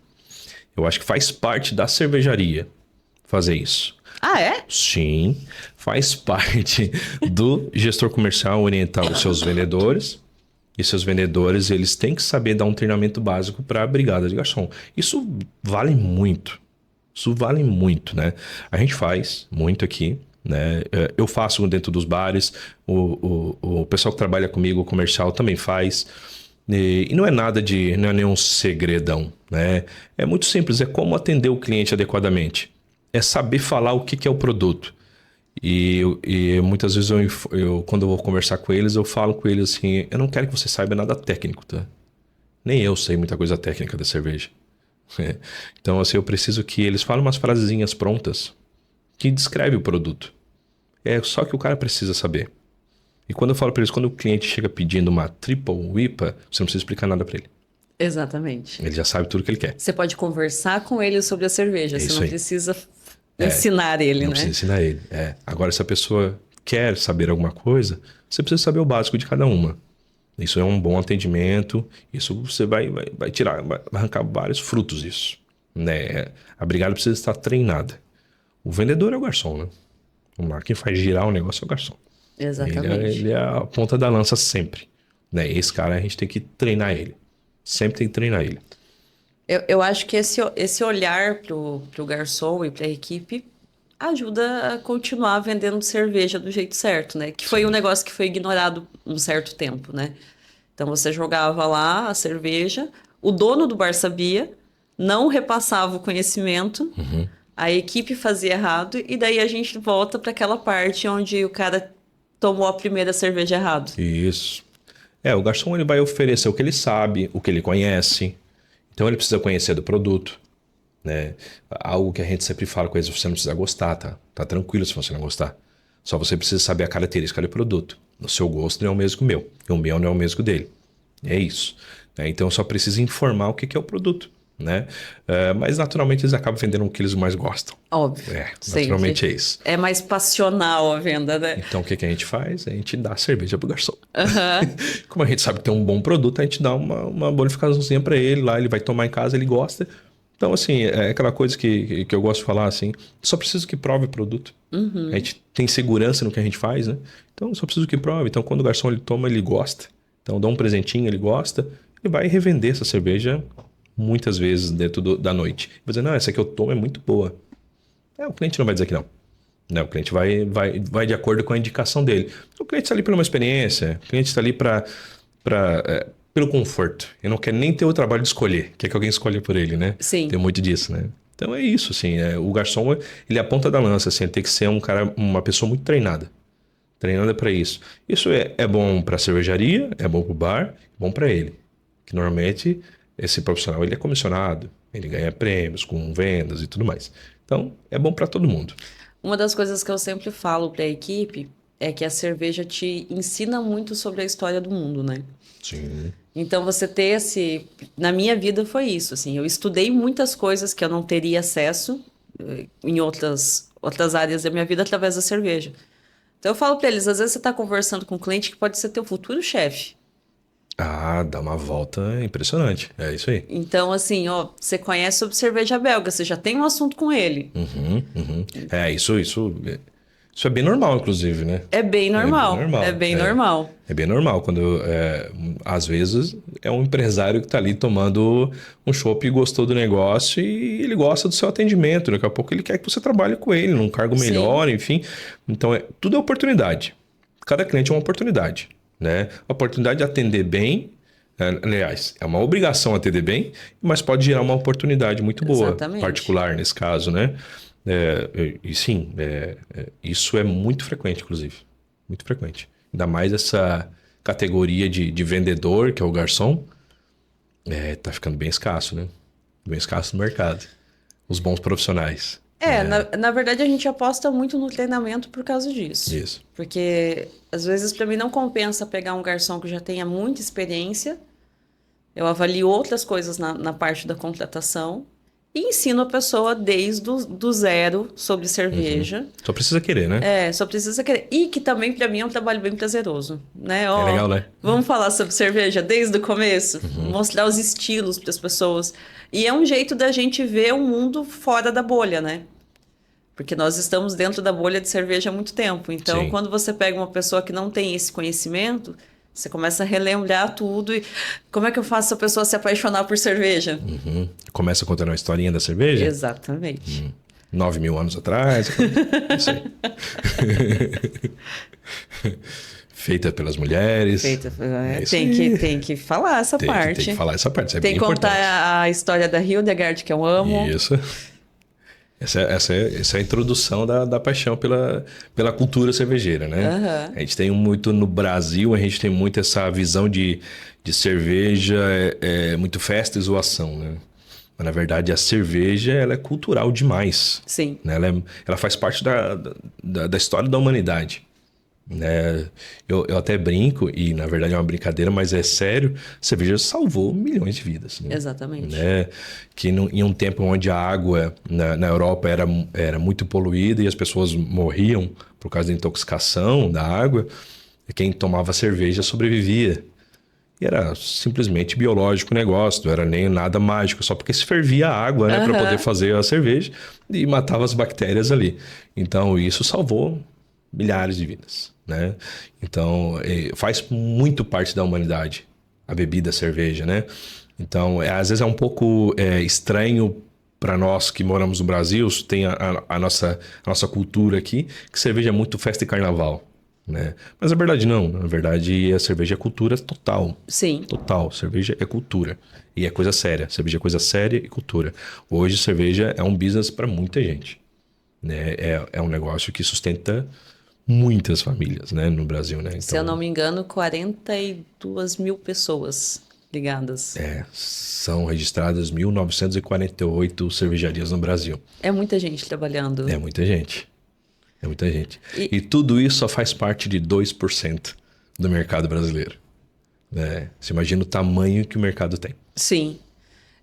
S2: Eu acho que faz parte da cervejaria fazer isso.
S1: Ah, é?
S2: Sim, faz parte do gestor comercial orientar os seus vendedores. E seus vendedores, eles têm que saber dar um treinamento básico para a brigada de garçom. Isso vale muito. Isso vale muito, né? A gente faz muito aqui, né? Eu faço dentro dos bares, o pessoal que trabalha comigo, o comercial, também faz. E não é nada não é nenhum segredão, né? É muito simples, é como atender o cliente adequadamente. É saber falar o que é o produto. E muitas vezes quando eu vou conversar com eles, eu falo com eles assim, eu não quero que você saiba nada técnico, tá? Nem eu sei muita coisa técnica da cerveja. Então, assim, eu preciso que eles falem umas frasezinhas prontas que descreve o produto. É só que o cara precisa saber. E quando eu falo para eles, quando o cliente chega pedindo uma triple IPA, você não precisa explicar nada para ele.
S1: Exatamente.
S2: Ele já sabe tudo que ele quer.
S1: Você pode conversar com ele sobre a cerveja, você não precisa ensinar ele, né?
S2: Não precisa ensinar ele. Agora, se a pessoa quer saber alguma coisa, você precisa saber o básico de cada uma. Isso é um bom atendimento, isso você vai tirar, vai arrancar vários frutos disso. Né? A brigada precisa estar treinada. O vendedor é o garçom, né? Vamos lá, quem faz girar o negócio é o garçom.
S1: Exatamente.
S2: Ele é a ponta da lança sempre. Né? Esse cara, a gente tem que treinar ele. Sempre tem que treinar ele.
S1: Eu acho que esse olhar pro garçom e pra equipe ajuda a continuar vendendo cerveja do jeito certo, né? Que foi um negócio que foi ignorado um certo tempo, né? Então você jogava lá a cerveja, o dono do bar sabia, não repassava o conhecimento, a equipe fazia errado, e daí a gente volta para aquela parte onde o cara tomou a primeira cerveja errado.
S2: Isso. O garçom ele vai oferecer o que ele sabe, o que ele conhece. Então ele precisa conhecer do produto. Né? Algo que a gente sempre fala com eles, você não precisa gostar, tá? Tá tranquilo se você não gostar. Só você precisa saber a característica do produto. O seu gosto não é o mesmo que o meu. E o meu não é o mesmo dele. É isso. Né? Então eu só preciso informar o que é o produto. Né? Mas naturalmente eles acabam vendendo o que eles mais gostam.
S1: Óbvio.
S2: Naturalmente é isso.
S1: É mais passional a venda, né?
S2: Então o que a gente faz? A gente dá cerveja pro garçom. Como a gente sabe que tem um bom produto, a gente dá uma bonificaçãozinha para ele lá, ele vai tomar em casa, ele gosta. Então, assim, é aquela coisa que eu gosto de falar, assim, só preciso que prove o produto. A gente tem segurança no que a gente faz, né? Então, só preciso que prove. Então, quando o garçom ele toma, ele gosta. Então, dá um presentinho, ele gosta, e vai revender essa cerveja muitas vezes dentro da noite. Vai dizer, não, essa que eu tomo é muito boa. O cliente não vai dizer que não. Não, o cliente vai de acordo com a indicação dele. O cliente está ali por uma experiência, o cliente está ali pelo conforto. Ele não quer nem ter o trabalho de escolher, quer que alguém escolha por ele, né?
S1: Sim.
S2: Tem muito disso, né? Então é isso, assim. O garçom, ele é a ponta da lança, assim. Ele tem que ser uma pessoa muito treinada. Treinada para isso. Isso é bom para a cervejaria, é bom para o bar, é bom para ele. Que normalmente esse profissional ele é comissionado, ele ganha prêmios com vendas e tudo mais. Então é bom para todo mundo.
S1: Uma das coisas que eu sempre falo para a equipe é que a cerveja te ensina muito sobre a história do mundo, né?
S2: Sim.
S1: Então você ter na minha vida foi isso, assim, eu estudei muitas coisas que eu não teria acesso em outras áreas da minha vida através da cerveja. Então eu falo para eles, às vezes você está conversando com um cliente que pode ser teu futuro chefe.
S2: Dá uma volta impressionante. É isso aí.
S1: Então, assim, você conhece sobre cerveja belga, você já tem um assunto com ele.
S2: Isso Isso é bem normal, inclusive, né?
S1: É bem normal.
S2: normal,
S1: É bem
S2: é.
S1: normal.
S2: É bem normal quando, às vezes, é um empresário que está ali tomando um chopp e gostou do negócio e ele gosta do seu atendimento. Daqui a pouco ele quer que você trabalhe com ele num cargo
S1: Sim.
S2: melhor, enfim. Então, tudo é oportunidade. Cada cliente é uma oportunidade, né? A oportunidade de atender bem, aliás, é uma obrigação atender bem, mas pode gerar uma oportunidade muito boa,
S1: Exatamente.
S2: particular nesse caso, né? E sim, isso é muito frequente, inclusive. Muito frequente. Ainda mais essa categoria de vendedor, que é o garçom, tá ficando bem escasso, né? Bem escasso no mercado. Os bons profissionais.
S1: Na verdade, a gente aposta muito no treinamento por causa disso.
S2: Isso.
S1: Porque, às vezes, para mim não compensa pegar um garçom que já tenha muita experiência. Eu avalio outras coisas na parte da contratação e ensino a pessoa desde do zero sobre cerveja.
S2: Só precisa querer, né?
S1: Só precisa querer. E que também, para mim, é um trabalho bem prazeroso, né? Ó,
S2: É legal, né?
S1: Vamos falar sobre cerveja desde o começo, mostrar os estilos para as pessoas. E é um jeito da gente ver o mundo fora da bolha, né? Porque nós estamos dentro da bolha de cerveja há muito tempo. Então,
S2: Sim.
S1: quando você pega uma pessoa que não tem esse conhecimento, você começa a relembrar tudo. E como é que eu faço a pessoa se apaixonar por cerveja?
S2: Começa contando uma historinha da cerveja.
S1: Exatamente.
S2: 9.000 anos atrás. Não sei. Feita pelas mulheres. Isso aí.
S1: Tem que falar essa parte.
S2: Tem que falar essa parte, isso é
S1: Tem
S2: bem
S1: que contar
S2: importante.
S1: a história da Hildegard, que eu amo.
S2: Isso. Essa é a introdução da paixão pela cultura cervejeira, né?
S1: Aham.
S2: A gente tem muito no Brasil, a gente tem muito essa visão de cerveja, muito festa e zoação, né? Mas, na verdade, a cerveja ela é cultural demais.
S1: Sim.
S2: Né? Ela faz parte da história da humanidade. Né? Eu até brinco, e na verdade é uma brincadeira, mas é sério, a cerveja salvou milhões de vidas. Né?
S1: Exatamente.
S2: Né? Que em um tempo onde a água na Europa era muito poluída e as pessoas morriam por causa da intoxicação da água, quem tomava cerveja sobrevivia. E era simplesmente biológico o negócio, não era nem nada mágico, só porque se fervia a água, né, para poder fazer a cerveja e matava as bactérias ali. Então, isso salvou milhares de vidas, né? Então, faz muito parte da humanidade a bebida, a cerveja, né? Então, às vezes é um pouco estranho para nós que moramos no Brasil, tem a nossa cultura aqui, que cerveja é muito festa e carnaval. Né? Mas na verdade não, na verdade a cerveja é cultura total.
S1: Sim.
S2: Total, cerveja é cultura e é coisa séria, cerveja é coisa séria e cultura. Hoje cerveja é um business para muita gente, né? É um negócio que sustenta muitas famílias, né, no Brasil, né? Então,
S1: Se eu não me engano, 42 mil pessoas ligadas.
S2: são registradas 1.948 cervejarias no Brasil.
S1: É muita gente trabalhando.
S2: É muita gente. É muita gente. E tudo isso só faz parte de 2% do mercado brasileiro. Né? Você imagina o tamanho que o mercado tem.
S1: Sim.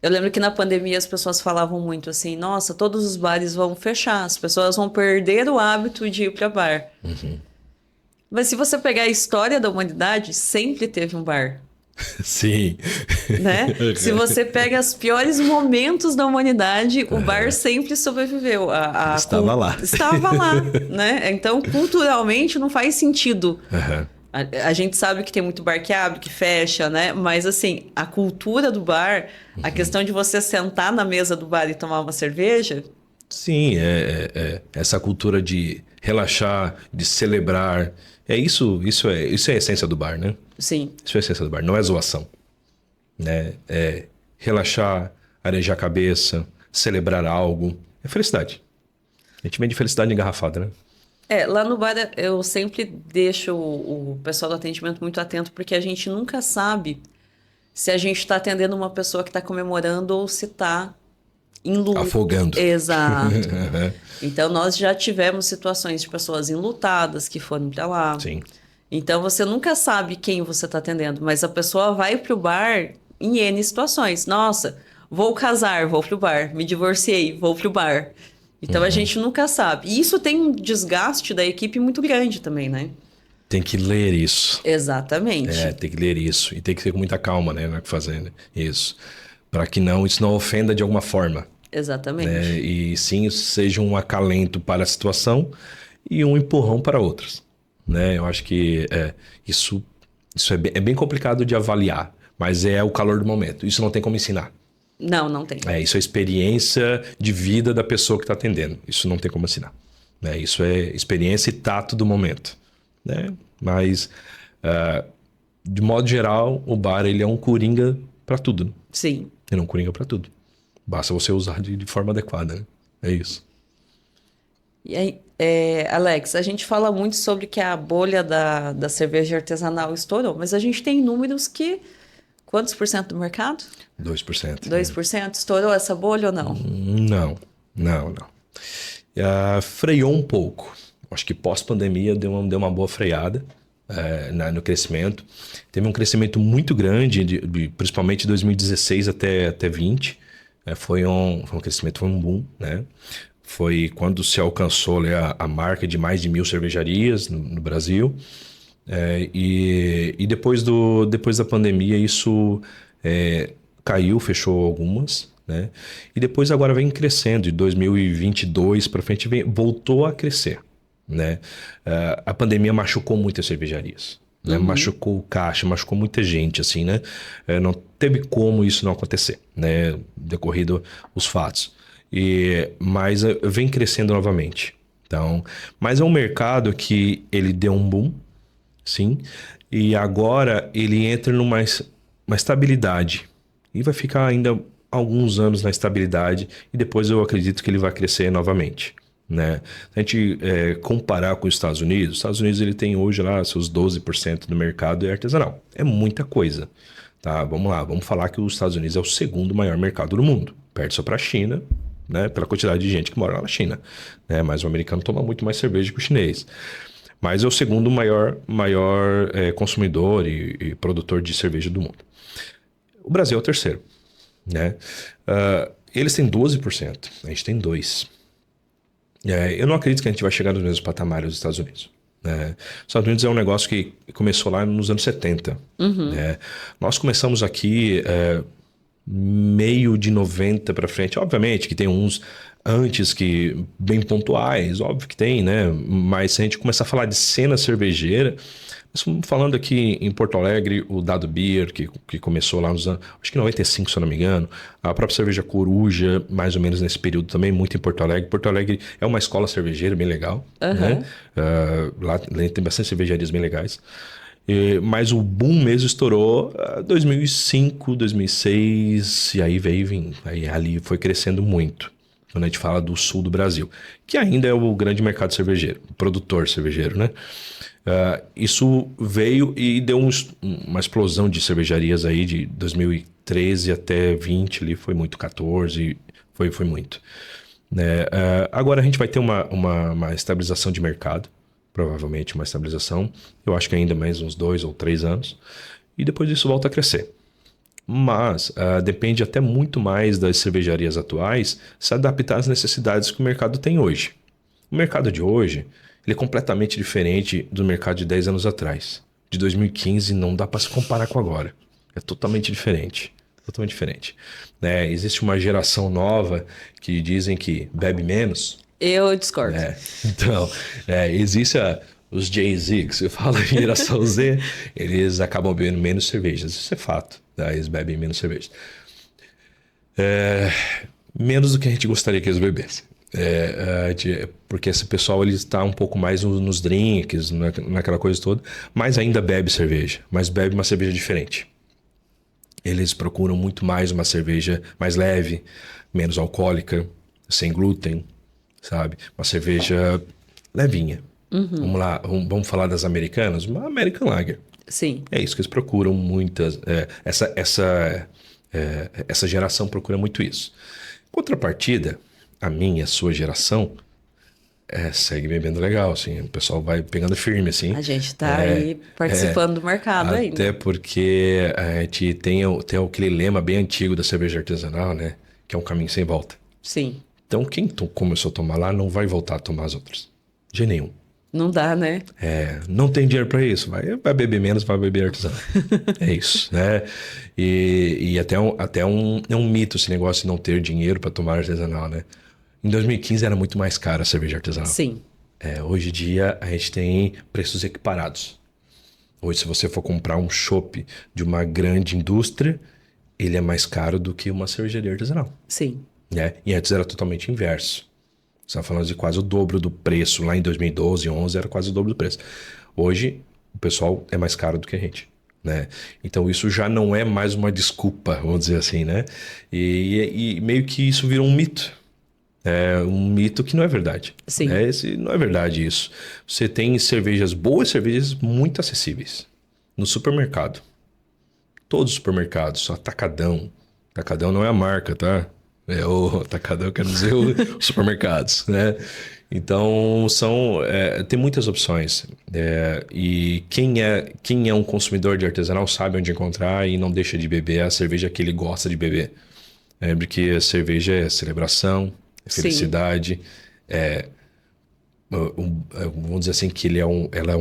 S1: Eu lembro que na pandemia as pessoas falavam muito assim, nossa, todos os bares vão fechar, as pessoas vão perder o hábito de ir para bar. Mas se você pegar a história da humanidade, sempre teve um bar.
S2: Sim.
S1: Né? Se você pega os piores momentos da humanidade, o bar sempre sobreviveu.
S2: Estava lá.
S1: Estava lá, né? Então, culturalmente, não faz sentido. A gente sabe que tem muito bar que abre, que fecha, né? Mas, assim, a cultura do bar, a questão de você sentar na mesa do bar e tomar uma cerveja...
S2: Sim, essa cultura de relaxar, de celebrar. Isso é a essência do bar, né?
S1: Sim.
S2: Isso é a essência do bar, não é zoação. Né? É relaxar, arejar a cabeça, celebrar algo. É felicidade. A gente vende felicidade engarrafada, né?
S1: Lá no bar eu sempre deixo o pessoal do atendimento muito atento, porque a gente nunca sabe se a gente está atendendo uma pessoa que está comemorando ou se está em luto.
S2: Afogando.
S1: Exato. Então, nós já tivemos situações de pessoas enlutadas que foram para lá.
S2: Sim.
S1: Então, você nunca sabe quem você está atendendo, mas a pessoa vai pro bar em N situações. Nossa, vou casar, vou pro bar. Me divorciei, vou pro bar. Então, a gente nunca sabe. E isso tem um desgaste da equipe muito grande também, né?
S2: Tem que ler isso.
S1: Exatamente.
S2: Tem que ler isso. E tem que ter com muita calma, né? Na fazenda. Isso. Para que isso não ofenda de alguma forma.
S1: Exatamente.
S2: Né? E sim, seja um acalento para a situação e um empurrão para outras, né? Eu acho que isso é bem complicado de avaliar, mas é o calor do momento. Isso não tem como ensinar.
S1: Não, não tem.
S2: Isso é experiência de vida da pessoa que está atendendo. Isso não tem como ensinar. Né? Isso é experiência e tato do momento. Né? Mas, de modo geral, o bar ele é um coringa para tudo. Né?
S1: Sim.
S2: Ele é um coringa para tudo. Basta você usar de forma adequada. Né? É isso.
S1: E aí, Alex, a gente fala muito sobre que a bolha da cerveja artesanal estourou, mas a gente tem números que... Quantos por cento do mercado?
S2: 2%.
S1: 2%? Estourou essa bolha ou não?
S2: Não. Freou um pouco. Acho que pós-pandemia deu uma boa freada no crescimento. Teve um crescimento muito grande, principalmente de 2016 até 2020. Foi um crescimento, foi um boom, né? Foi quando se alcançou a marca de mais de 1.000 cervejarias no Brasil. E depois da pandemia isso caiu, fechou algumas, né? E depois agora vem crescendo, de 2022 para frente voltou a crescer, né? A pandemia machucou muitas cervejarias, né? Machucou o caixa, machucou muita gente, assim, né? Não teve como isso não acontecer, né? Decorrido os fatos. Mas vem crescendo novamente. Então, mas é um mercado que ele deu um boom, sim, e agora ele entra numa estabilidade e vai ficar ainda alguns anos na estabilidade e depois eu acredito que ele vai crescer novamente, né? Se a gente comparar com os Estados Unidos ele tem hoje lá seus 12% do mercado é artesanal. É muita coisa, tá? Vamos lá, vamos falar que os Estados Unidos é o segundo maior mercado do mundo, perde só para a China, né? Pela quantidade de gente que mora lá na China, né? Mas o americano toma muito mais cerveja que o chinês. Mas é o segundo maior consumidor e produtor de cerveja do mundo. O Brasil é o terceiro, né? Eles têm 12%, a gente tem 2%. Eu não acredito que a gente vai chegar nos mesmos patamares dos Estados Unidos. Os Estados Unidos é um negócio que começou lá nos anos 70. Nós começamos aqui meio de 90 para frente. Obviamente que tem uns antes que bem pontuais, óbvio que tem, né? Mas se a gente começar a falar de cena cervejeira, falando aqui em Porto Alegre, o Dado Beer, que começou lá nos anos, acho que 95, se eu não me engano, a própria cerveja Coruja, mais ou menos nesse período também, muito em Porto Alegre. Porto Alegre é uma escola cervejeira bem legal, né? Lá tem bastante cervejarias bem legais. Mas o boom mesmo estourou 2005, 2006, e aí aí ali foi crescendo muito. Quando a gente fala do sul do Brasil, que ainda é o grande mercado cervejeiro, o produtor cervejeiro, né? Isso veio e deu uma explosão de cervejarias aí de 2013 até 20 ali, foi muito, 14, foi muito. Agora a gente vai ter uma estabilização de mercado, provavelmente uma estabilização, eu acho que ainda mais uns 2 ou 3 anos, e depois isso volta a crescer. Mas depende até muito mais das cervejarias atuais se adaptar às necessidades que o mercado tem hoje. O mercado de hoje ele é completamente diferente do mercado de 10 anos atrás. De 2015 não dá para se comparar com agora. É totalmente diferente. Totalmente diferente. Existe uma geração nova que dizem que bebe menos.
S1: Eu discordo.
S2: Então, existe os Jay-Z, que você fala geração Z, eles acabam bebendo menos cervejas. Isso é fato. Eles bebem menos cerveja. Menos do que a gente gostaria que eles bebessem. Porque esse pessoal ele está um pouco mais nos drinks, naquela coisa toda, mas ainda bebe cerveja, mas bebe uma cerveja diferente. Eles procuram muito mais uma cerveja mais leve, menos alcoólica, sem glúten, sabe? Uma cerveja levinha. Vamos lá, vamos falar das americanas? Uma American Lager.
S1: Sim.
S2: É isso que eles procuram muitas. Essa geração procura muito isso. Contrapartida, a sua geração, segue bebendo legal, assim. O pessoal vai pegando firme, assim.
S1: A gente tá aí participando do mercado ainda.
S2: Até porque a gente tem aquele lema bem antigo da cerveja artesanal, né? Que é um caminho sem volta.
S1: Sim.
S2: Então, quem começou a tomar lá não vai voltar a tomar as outras. De nenhum.
S1: Não dá, né?
S2: Não tem dinheiro para isso. Vai beber menos, vai beber artesanal. É isso, né? E até é um mito esse negócio de não ter dinheiro para tomar artesanal, né? Em 2015 era muito mais caro a cerveja artesanal.
S1: Sim.
S2: Hoje em dia a gente tem preços equiparados. Hoje, se você for comprar um chopp de uma grande indústria, ele é mais caro do que uma cervejaria artesanal.
S1: Sim.
S2: Né? E antes era totalmente inverso. Você está falando de quase o dobro do preço. Lá em 2012, 2011, era quase o dobro do preço. Hoje, o pessoal é mais caro do que a gente. Né? Então, isso já não é mais uma desculpa, vamos dizer assim, né? E meio que isso virou um mito. É um mito que não é verdade.
S1: Sim.
S2: Não é verdade isso. Você tem cervejas boas, cervejas muito acessíveis. No supermercado. Todos os supermercados. Atacadão. Atacadão não é a marca, tá? O atacadão quer dizer os supermercados, né? Então, tem muitas opções. E quem é um consumidor de artesanal sabe onde encontrar e não deixa de beber a cerveja que ele gosta de beber. Lembre que a cerveja é celebração, é felicidade, vamos dizer assim que ela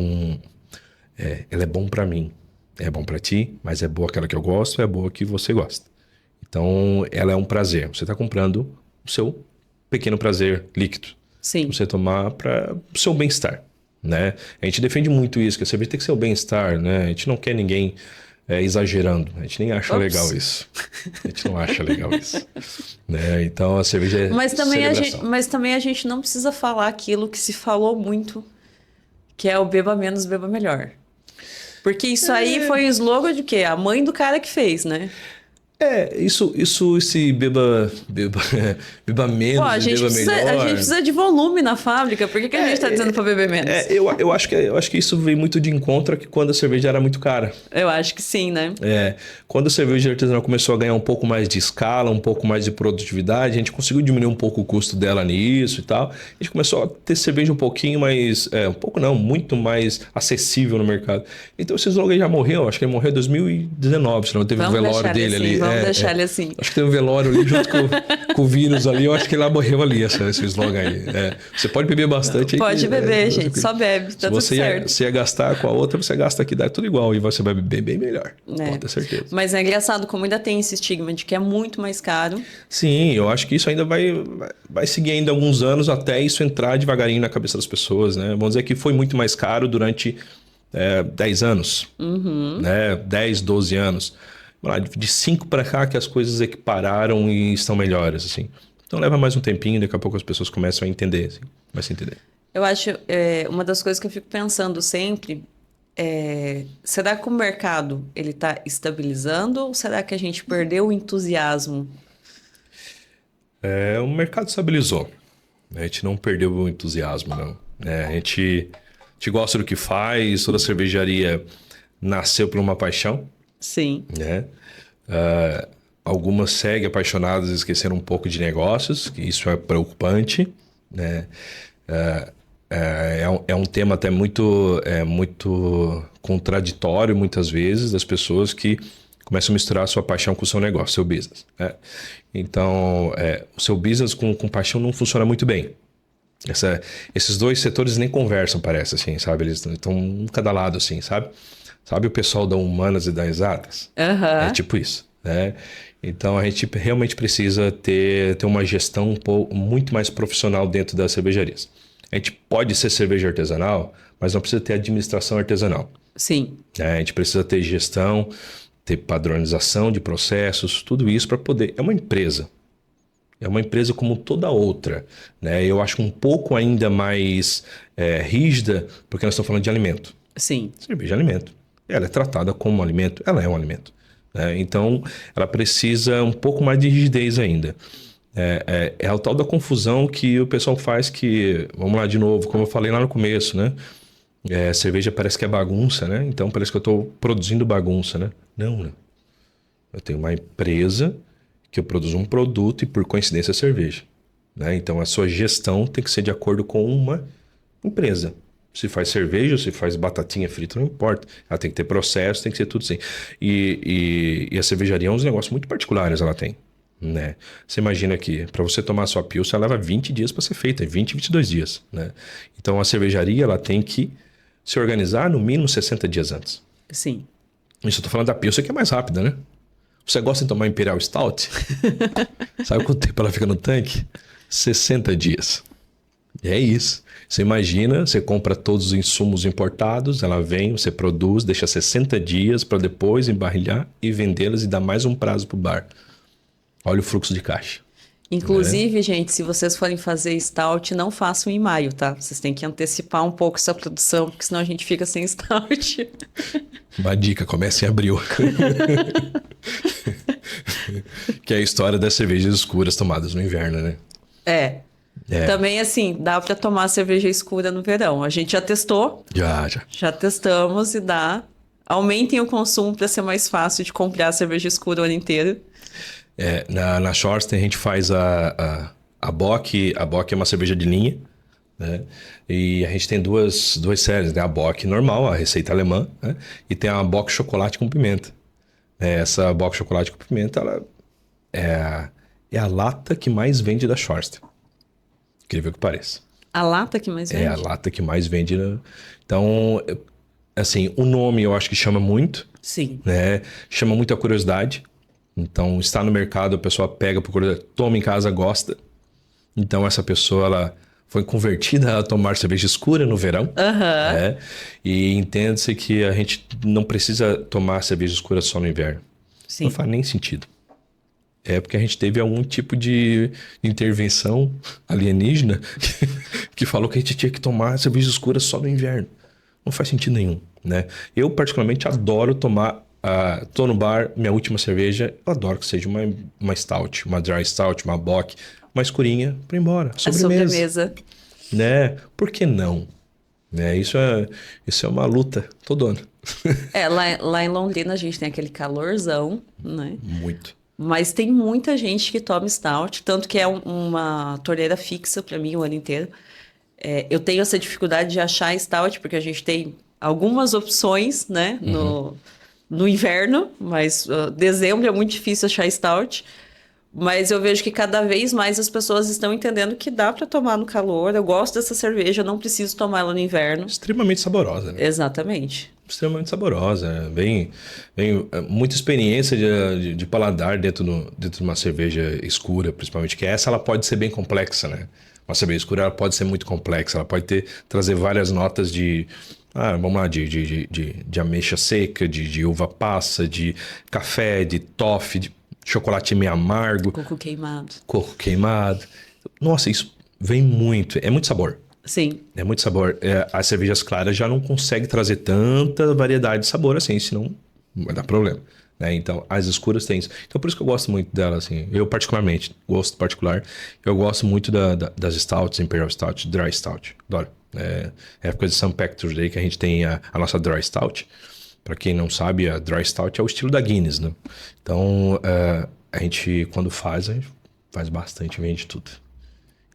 S2: é bom pra mim, é bom pra ti, mas é boa aquela que eu gosto, é boa que você gosta. Então, ela é um prazer. Você está comprando o seu pequeno prazer líquido.
S1: Sim.
S2: Você tomar para o seu bem-estar, né? A gente defende muito isso, que a cerveja tem que ser o bem-estar, né? A gente não quer ninguém exagerando. A gente nem acha legal isso. A gente não acha legal isso. Né? Então, a cerveja é celebração.
S1: Mas também a gente não precisa falar aquilo que se falou muito, que é o beba menos, beba melhor. Porque isso aí foi o slogan de quê? A mãe do cara que fez, né?
S2: Esse beba menos,
S1: Pô,
S2: beba melhor.
S1: A gente precisa de volume na fábrica. Por que a gente tá dizendo pra beber menos?
S2: Eu acho que isso veio muito de encontro que quando a cerveja era muito cara.
S1: Eu acho que sim, né?
S2: Quando a cerveja artesanal começou a ganhar um pouco mais de escala, um pouco mais de produtividade, a gente conseguiu diminuir um pouco o custo dela nisso e tal. A gente começou a ter cerveja um pouquinho mais... um pouco não, muito mais acessível no mercado. Então esse slogan já morreu, acho que ele morreu em 2019, se não teve o velório dele ali.
S1: Vamos deixar ele assim.
S2: Acho que tem um velório ali junto com o vírus ali. Eu acho que ele morreu ali, esse slogan aí. Você pode beber bastante.
S1: Pode beber, gente. Só bebe. Tá tudo certo.
S2: Se ia gastar com a outra, você gasta aqui, dá tudo igual. E você vai beber bem melhor. Pode ter certeza.
S1: Mas é engraçado como ainda tem esse estigma de que é muito mais caro.
S2: Sim, eu acho que isso ainda vai seguir ainda alguns anos até isso entrar devagarinho na cabeça das pessoas, né? Vamos dizer que foi muito mais caro durante 10 anos. Né? 10, 12 anos. De 5 para cá que as coisas equipararam e estão melhores, assim. Então leva mais um tempinho, daqui a pouco as pessoas começam a entender, assim. Vai se entender.
S1: Eu acho, uma das coisas que eu fico pensando sempre será que o mercado ele está estabilizando ou será que a gente perdeu o entusiasmo?
S2: O mercado estabilizou. A gente não perdeu o entusiasmo, não. A gente gosta do que faz, toda cervejaria nasceu por uma paixão.
S1: Sim.
S2: Né? Algumas seguem apaixonadas e esqueceram um pouco de negócios, que isso é preocupante. Né? É um tema até muito contraditório, muitas vezes, das pessoas que começam a misturar a sua paixão com o seu negócio, seu business. Né? Então, o seu business com paixão não funciona muito bem. Esses dois setores nem conversam, parece, assim, sabe? Eles estão um cada lado, assim, sabe? Sabe o pessoal da Humanas e da Exatas? É tipo isso, né? Então, a gente realmente precisa ter uma gestão muito mais profissional dentro das cervejarias. A gente pode ser cerveja artesanal, mas não precisa ter administração artesanal.
S1: Sim.
S2: A gente precisa ter gestão, ter padronização de processos, tudo isso para poder... É uma empresa. É uma empresa como toda outra, né? Eu acho um pouco ainda mais rígida, porque nós estamos falando de alimento.
S1: Sim.
S2: Cerveja é alimento. Ela é tratada como alimento, ela é um alimento. Né? Então, ela precisa um pouco mais de rigidez ainda. É o tal da confusão que o pessoal faz que... Vamos lá de novo, como eu falei lá no começo, né? Cerveja parece que é bagunça, né? Então, parece que eu estou produzindo bagunça, né? Não, né? Eu tenho uma empresa que eu produzo um produto e, por coincidência, é cerveja. Né? Então, a sua gestão tem que ser de acordo com uma empresa. Se faz cerveja, se faz batatinha frita, não importa. Ela tem que ter processo, tem que ser tudo assim. E a cervejaria é uns negócios muito particulares, ela tem. Né? Você imagina que para você tomar a sua pilsen, ela leva 20 dias para ser feita, 20, 22 dias. Né? Então, a cervejaria ela tem que se organizar no mínimo 60 dias antes.
S1: Sim.
S2: Isso eu tô falando da pilsen que é mais rápida, né? Você gosta de tomar Imperial Stout? Sabe quanto tempo ela fica no tanque? 60 dias. É isso. Você imagina, você compra todos os insumos importados, ela vem, você produz, deixa 60 dias para depois embarrilhar e vendê-las e dar mais um prazo para o bar. Olha o fluxo de caixa.
S1: Inclusive, gente, se vocês forem fazer stout, não façam em maio, tá? Vocês têm que antecipar um pouco essa produção, porque senão a gente fica sem stout.
S2: Uma dica, comece em abril. Que é a história das cervejas escuras tomadas no inverno, né?
S1: É.
S2: É.
S1: Também, assim, dá pra tomar cerveja escura no verão. A gente já testou,
S2: Já.
S1: já testamos e dá. Aumentem o consumo para ser mais fácil de comprar cerveja escura o ano inteiro.
S2: É, na Schorsten a gente faz a Bock. A Bock é uma cerveja de linha, né? E a gente tem duas séries, né? A Bock normal, a receita alemã, né? E tem a Bock chocolate com pimenta. Essa Bock chocolate com pimenta, ela é a lata que mais vende da Schorsten. Incrível que pareça.
S1: A lata que mais vende?
S2: É a lata que mais vende. Né? Então, assim, o nome eu acho que chama muito,
S1: Sim.
S2: né? Chama muita curiosidade. Então, está no mercado, a pessoa pega, procura, toma em casa, gosta. Então, essa pessoa, ela foi convertida a tomar cerveja escura no verão. Né? E entende-se que a gente não precisa tomar cerveja escura só no inverno.
S1: Sim.
S2: Não faz nem sentido. É porque a gente teve algum tipo de intervenção alienígena que falou que a gente tinha que tomar cerveja escura só no inverno. Não faz sentido nenhum, né? Eu, particularmente, adoro tomar... tô no bar, minha última cerveja, eu adoro que seja uma stout, uma dry stout, uma bock, uma escurinha, para ir embora. Sobremesa.
S1: A sobremesa.
S2: Né? Por que não? Né? Isso é uma luta todo ano.
S1: Lá em Londrina a gente tem aquele calorzão, né?
S2: Muito.
S1: Mas tem muita gente que toma stout, tanto que é uma torneira fixa para mim o ano inteiro. Eu tenho essa dificuldade de achar stout, porque a gente tem algumas opções, né, no inverno, mas dezembro é muito difícil achar stout. Mas eu vejo que cada vez mais as pessoas estão entendendo que dá para tomar no calor. Eu gosto dessa cerveja, eu não preciso tomar ela no inverno.
S2: Extremamente saborosa, né?
S1: Exatamente.
S2: Extremamente saborosa. Vem muita experiência de paladar dentro de uma cerveja escura, principalmente, que ela pode ser bem complexa, né? Uma cerveja escura ela pode ser muito complexa, ela pode trazer várias notas de ameixa seca, de uva passa, de café, de toffee, de chocolate meio amargo.
S1: Coco queimado.
S2: Coco queimado. Nossa, isso vem muito. É muito sabor.
S1: Sim.
S2: É muito sabor. As cervejas claras já não conseguem trazer tanta variedade de sabor assim, senão vai dar problema. Né? Então, as escuras têm isso. Então, por isso que eu gosto muito dela, assim. Eu, particularmente, gosto particular. Eu gosto muito das stouts, Imperial Stout, Dry Stout. Adoro. É época de St. Patrick's Day que a gente tem a nossa Dry Stout. Para quem não sabe, a Dry Stout é o estilo da Guinness, né? Então, a gente, quando faz, a gente faz bastante, vende tudo.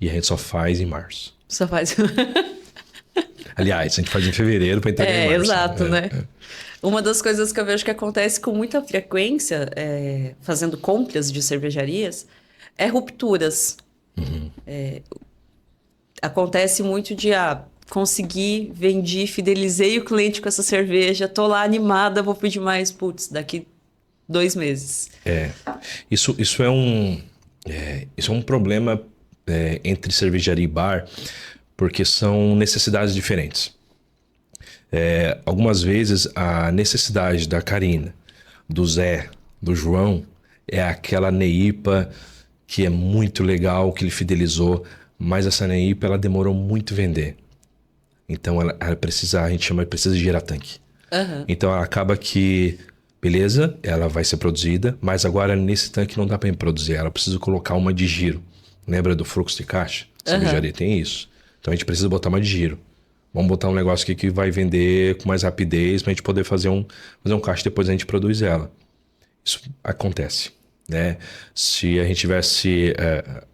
S2: E a gente só faz em março.
S1: Só faz...
S2: Aliás, a gente faz em fevereiro para entregar em março.
S1: Exato, né? Uma das coisas que eu vejo que acontece com muita frequência, fazendo compras de cervejarias, é rupturas. Acontece muito de, consegui, vendi, fidelizei o cliente com essa cerveja, tô lá animada, vou pedir mais, putz, daqui 2 meses.
S2: Isso é um problema entre cervejaria e bar, porque são necessidades diferentes. Algumas vezes a necessidade da Karina, do Zé, do João, é aquela neipa que é muito legal, que ele fidelizou, mas essa neipa ela demorou muito a vender. Então ela precisa, a gente chama, precisa gerar tanque. Então ela acaba que, beleza, ela vai ser produzida, mas agora nesse tanque não dá para produzir, ela precisa colocar uma de giro. Lembra do fluxo de caixa? A cervejaria tem isso. Então a gente precisa botar uma de giro. Vamos botar um negócio aqui que vai vender com mais rapidez pra gente poder fazer um caixa e depois a gente produz ela. Isso acontece, né? Se a gente tivesse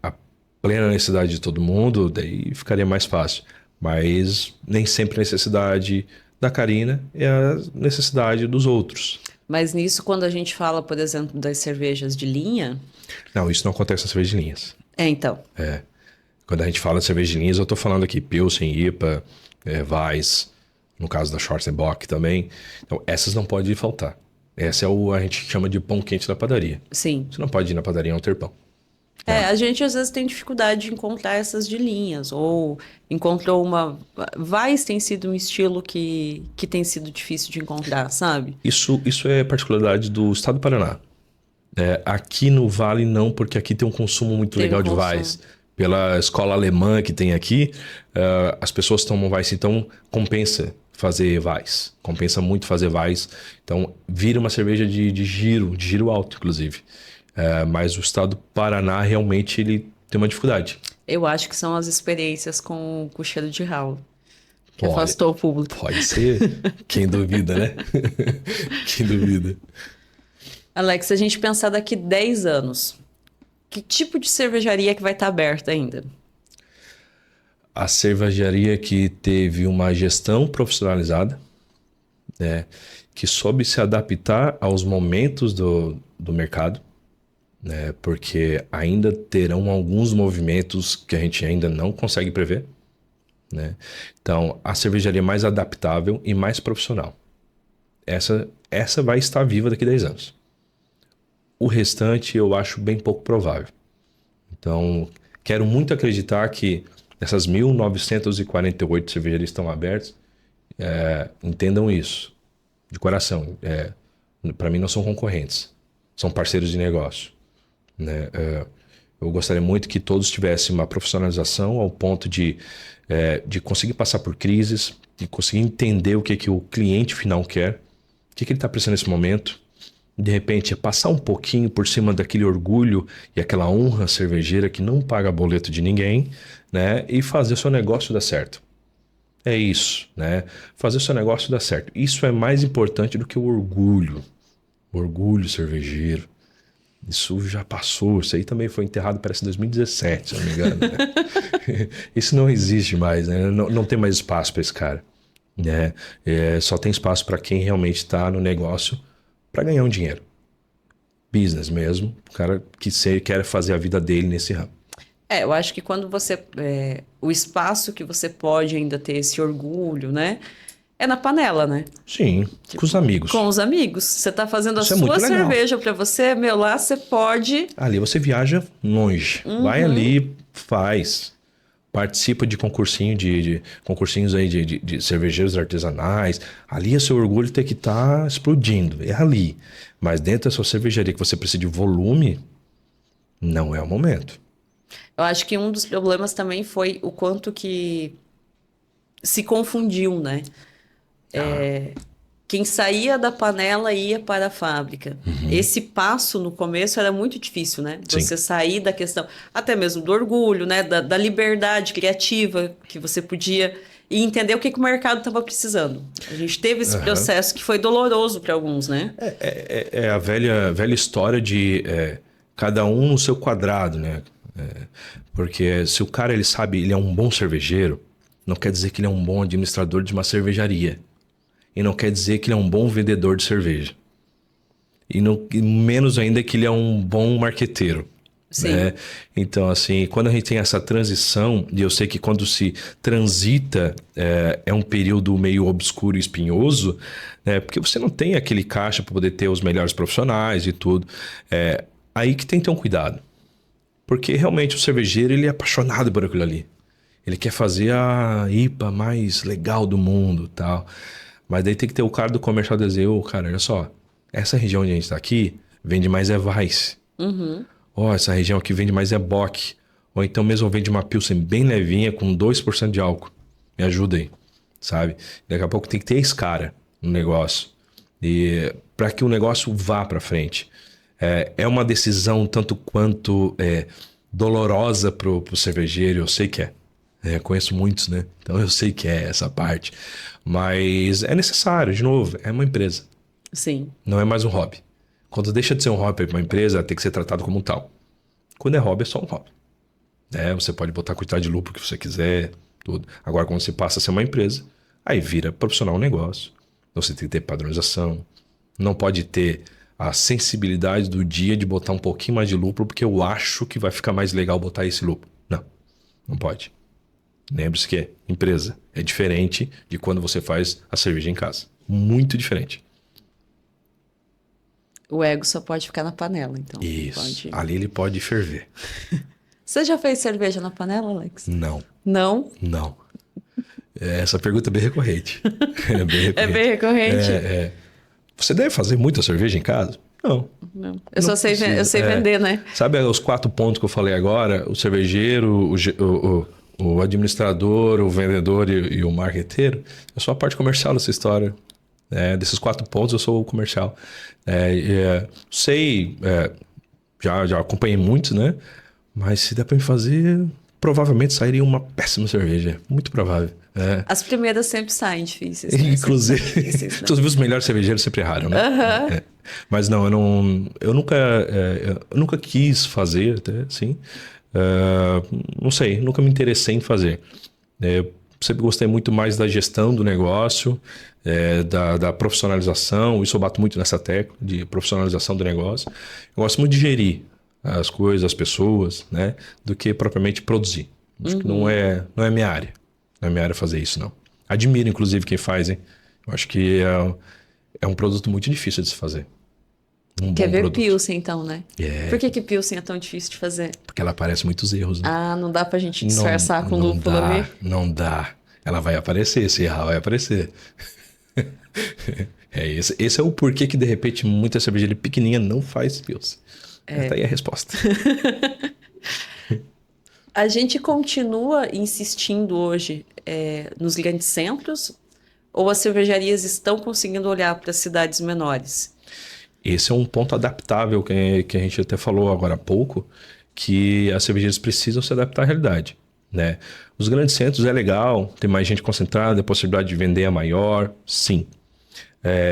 S2: a plena necessidade de todo mundo, daí ficaria mais fácil. Mas nem sempre a necessidade da Karina é a necessidade dos outros.
S1: Mas nisso, quando a gente fala, por exemplo, das cervejas de linha...
S2: Não, isso não acontece nas cervejas de linhas.
S1: Então.
S2: Quando a gente fala de cerveja de linhas, eu tô falando aqui Pilsen, IPA, Weiss, no caso da Schwarzenbock também. Então, essas não podem faltar. Essa a gente chama de pão quente da padaria.
S1: Sim.
S2: Você não pode ir na padaria não ter pão.
S1: A gente às vezes tem dificuldade de encontrar essas de linhas, ou encontrou uma. Weiss tem sido um estilo que tem sido difícil de encontrar, sabe?
S2: Isso é particularidade do estado do Paraná. Aqui no Vale não, porque aqui tem um consumo muito
S1: Tem um
S2: legal de
S1: consumo.
S2: Weiss. Pela escola alemã que tem aqui, as pessoas tomam Weiss, então compensa fazer Weiss. Compensa muito fazer Weiss. Então vira uma cerveja de giro alto, inclusive. Mas o estado do Paraná realmente ele tem uma dificuldade.
S1: Eu acho que são as experiências com o cheiro de ralo, que
S2: Olha,
S1: afastou o público.
S2: pode ser. Quem duvida, né? Quem duvida.
S1: Alex, se a gente pensar daqui 10 anos, que tipo de cervejaria que vai estar aberta ainda?
S2: A cervejaria que teve uma gestão profissionalizada, né, que soube se adaptar aos momentos do mercado, né, porque ainda terão alguns movimentos que a gente ainda não consegue prever. Né? Então, a cervejaria mais adaptável e mais profissional. Essa vai estar viva daqui a 10 anos. O restante eu acho bem pouco provável. Então, quero muito acreditar que essas 1.948 cervejarias estão abertas, entendam isso, de coração. Para mim não são concorrentes, são parceiros de negócio. Né? Eu gostaria muito que todos tivessem uma profissionalização ao ponto de conseguir passar por crises, de conseguir entender o que o cliente final quer, o que ele está precisando nesse momento. De repente, passar um pouquinho por cima daquele orgulho e aquela honra cervejeira que não paga boleto de ninguém, né? E fazer o seu negócio dar certo. É isso, né? Fazer o seu negócio dar certo. Isso é mais importante do que o orgulho. O orgulho cervejeiro. Isso já passou. Isso aí também foi enterrado, parece, em 2017, se não me engano. Né? Isso não existe mais, né? Não tem mais espaço para esse cara. Né? Só tem espaço para quem realmente está no negócio para ganhar um dinheiro. Business mesmo. O cara que quer fazer a vida dele nesse ramo.
S1: Eu acho que quando você. O espaço que você pode ainda ter esse orgulho, né? É na panela, né?
S2: Sim, com os amigos.
S1: Com os amigos. Você tá fazendo
S2: Isso
S1: a
S2: é muito
S1: sua
S2: legal.
S1: cerveja pra você, meu, lá você pode.
S2: Ali você viaja longe. Vai ali, faz. Participa de concursinho de concursinhos aí de cervejeiros artesanais. Ali é seu orgulho ter que estar explodindo. É ali. Mas dentro da sua cervejaria que você precisa de volume, não é o momento.
S1: Eu acho que um dos problemas também foi o quanto que se confundiu, né? Quem saía da panela ia para a fábrica. Esse passo no começo era muito difícil, né?
S2: Sim.
S1: Você sair da questão, até mesmo do orgulho, né? Da liberdade criativa que você podia e entender o que o mercado estava precisando. A gente teve esse processo que foi doloroso para alguns, né?
S2: É a velha história de cada um no seu quadrado, né? Porque se o cara ele sabe, ele é um bom cervejeiro, não quer dizer que ele é um bom administrador de uma cervejaria. E não quer dizer que ele é um bom vendedor de cerveja. E menos ainda que ele é um bom marqueteiro.
S1: Sim.
S2: Né? Então, assim, quando a gente tem essa transição, e eu sei que quando se transita é um período meio obscuro e espinhoso, né? Porque você não tem aquele caixa para poder ter os melhores profissionais e tudo. Aí que tem que ter um cuidado. Porque realmente o cervejeiro ele é apaixonado por aquilo ali. Ele quer fazer a IPA mais legal do mundo, tal. Mas daí tem que ter o cara do comercial dizer, cara, olha só, essa região onde a gente tá aqui, vende mais Weiss. Essa região aqui vende mais Bock. Ou então mesmo vende uma Pilsen bem levinha com 2% de álcool. Me ajuda aí, sabe? Daqui a pouco tem que ter esse cara no negócio. E para que o negócio vá para frente. É uma decisão tanto quanto dolorosa pro cervejeiro, eu sei que é. Conheço muitos, né? Então eu sei que é essa parte. Mas é necessário, de novo, é uma empresa.
S1: Sim.
S2: Não é mais um hobby. Quando deixa de ser um hobby para uma empresa, tem que ser tratado como tal. Quando é hobby, é só um hobby. Você pode botar a quantidade de lucro que você quiser, tudo. Agora, quando você passa a ser uma empresa, aí vira profissional um negócio. Você tem que ter padronização. Não pode ter a sensibilidade do dia de botar um pouquinho mais de lúpulo, porque eu acho que vai ficar mais legal botar esse lúpulo. Não pode. Lembre-se que empresa é diferente de quando você faz a cerveja em casa. Muito diferente.
S1: O ego só pode ficar na panela, então.
S2: Isso.
S1: Pode...
S2: Ali ele pode ferver.
S1: Você já fez cerveja na panela, Alex?
S2: Não.
S1: Não?
S2: Não. Essa pergunta é bem recorrente. É bem recorrente.
S1: É bem recorrente?
S2: Você deve fazer muita cerveja em casa? Não.
S1: Não. Eu só sei,
S2: precisa.
S1: eu sei vender, né?
S2: Sabe os 4 pontos que eu falei agora? O cervejeiro, o administrador, o vendedor e o marqueteiro. Eu sou a parte comercial dessa história. Desses 4 pontos, eu sou o comercial. Já acompanhei muitos, né? Mas se der pra me fazer, provavelmente sairia uma péssima cerveja. Muito provável.
S1: As primeiras sempre saem difíceis. Né?
S2: Inclusive os melhores cervejeiros sempre erraram, né?
S1: Uhum.
S2: Mas não, eu nunca quis fazer, até assim. Não sei, nunca me interessei em fazer. Eu sempre gostei muito mais da gestão do negócio, da profissionalização. Isso eu bato muito nessa tecla de profissionalização do negócio. Eu gosto muito de gerir as coisas, as pessoas, né? Do que propriamente produzir. Acho que não é minha área. Não é minha área fazer isso, não. Admiro, inclusive, quem faz, hein? Eu acho que é um produto muito difícil de se fazer.
S1: Quer ver Pilsen, então, né? Por que Pilsen é tão difícil de fazer?
S2: Porque ela aparece muitos erros, né?
S1: Ah, não dá pra gente disfarçar com lúpulo ali?
S2: Não dá. Ela vai aparecer, se errar, vai aparecer. Esse é o porquê que, de repente, muita cervejaria pequenininha não faz Pilsen. Essa aí é a resposta.
S1: A gente continua insistindo hoje nos grandes centros ou as cervejarias estão conseguindo olhar para cidades menores?
S2: Esse é um ponto adaptável que a gente até falou agora há pouco, que as cervejarias precisam se adaptar à realidade, né? Os grandes centros é legal, tem mais gente concentrada, a possibilidade de vender é maior, sim.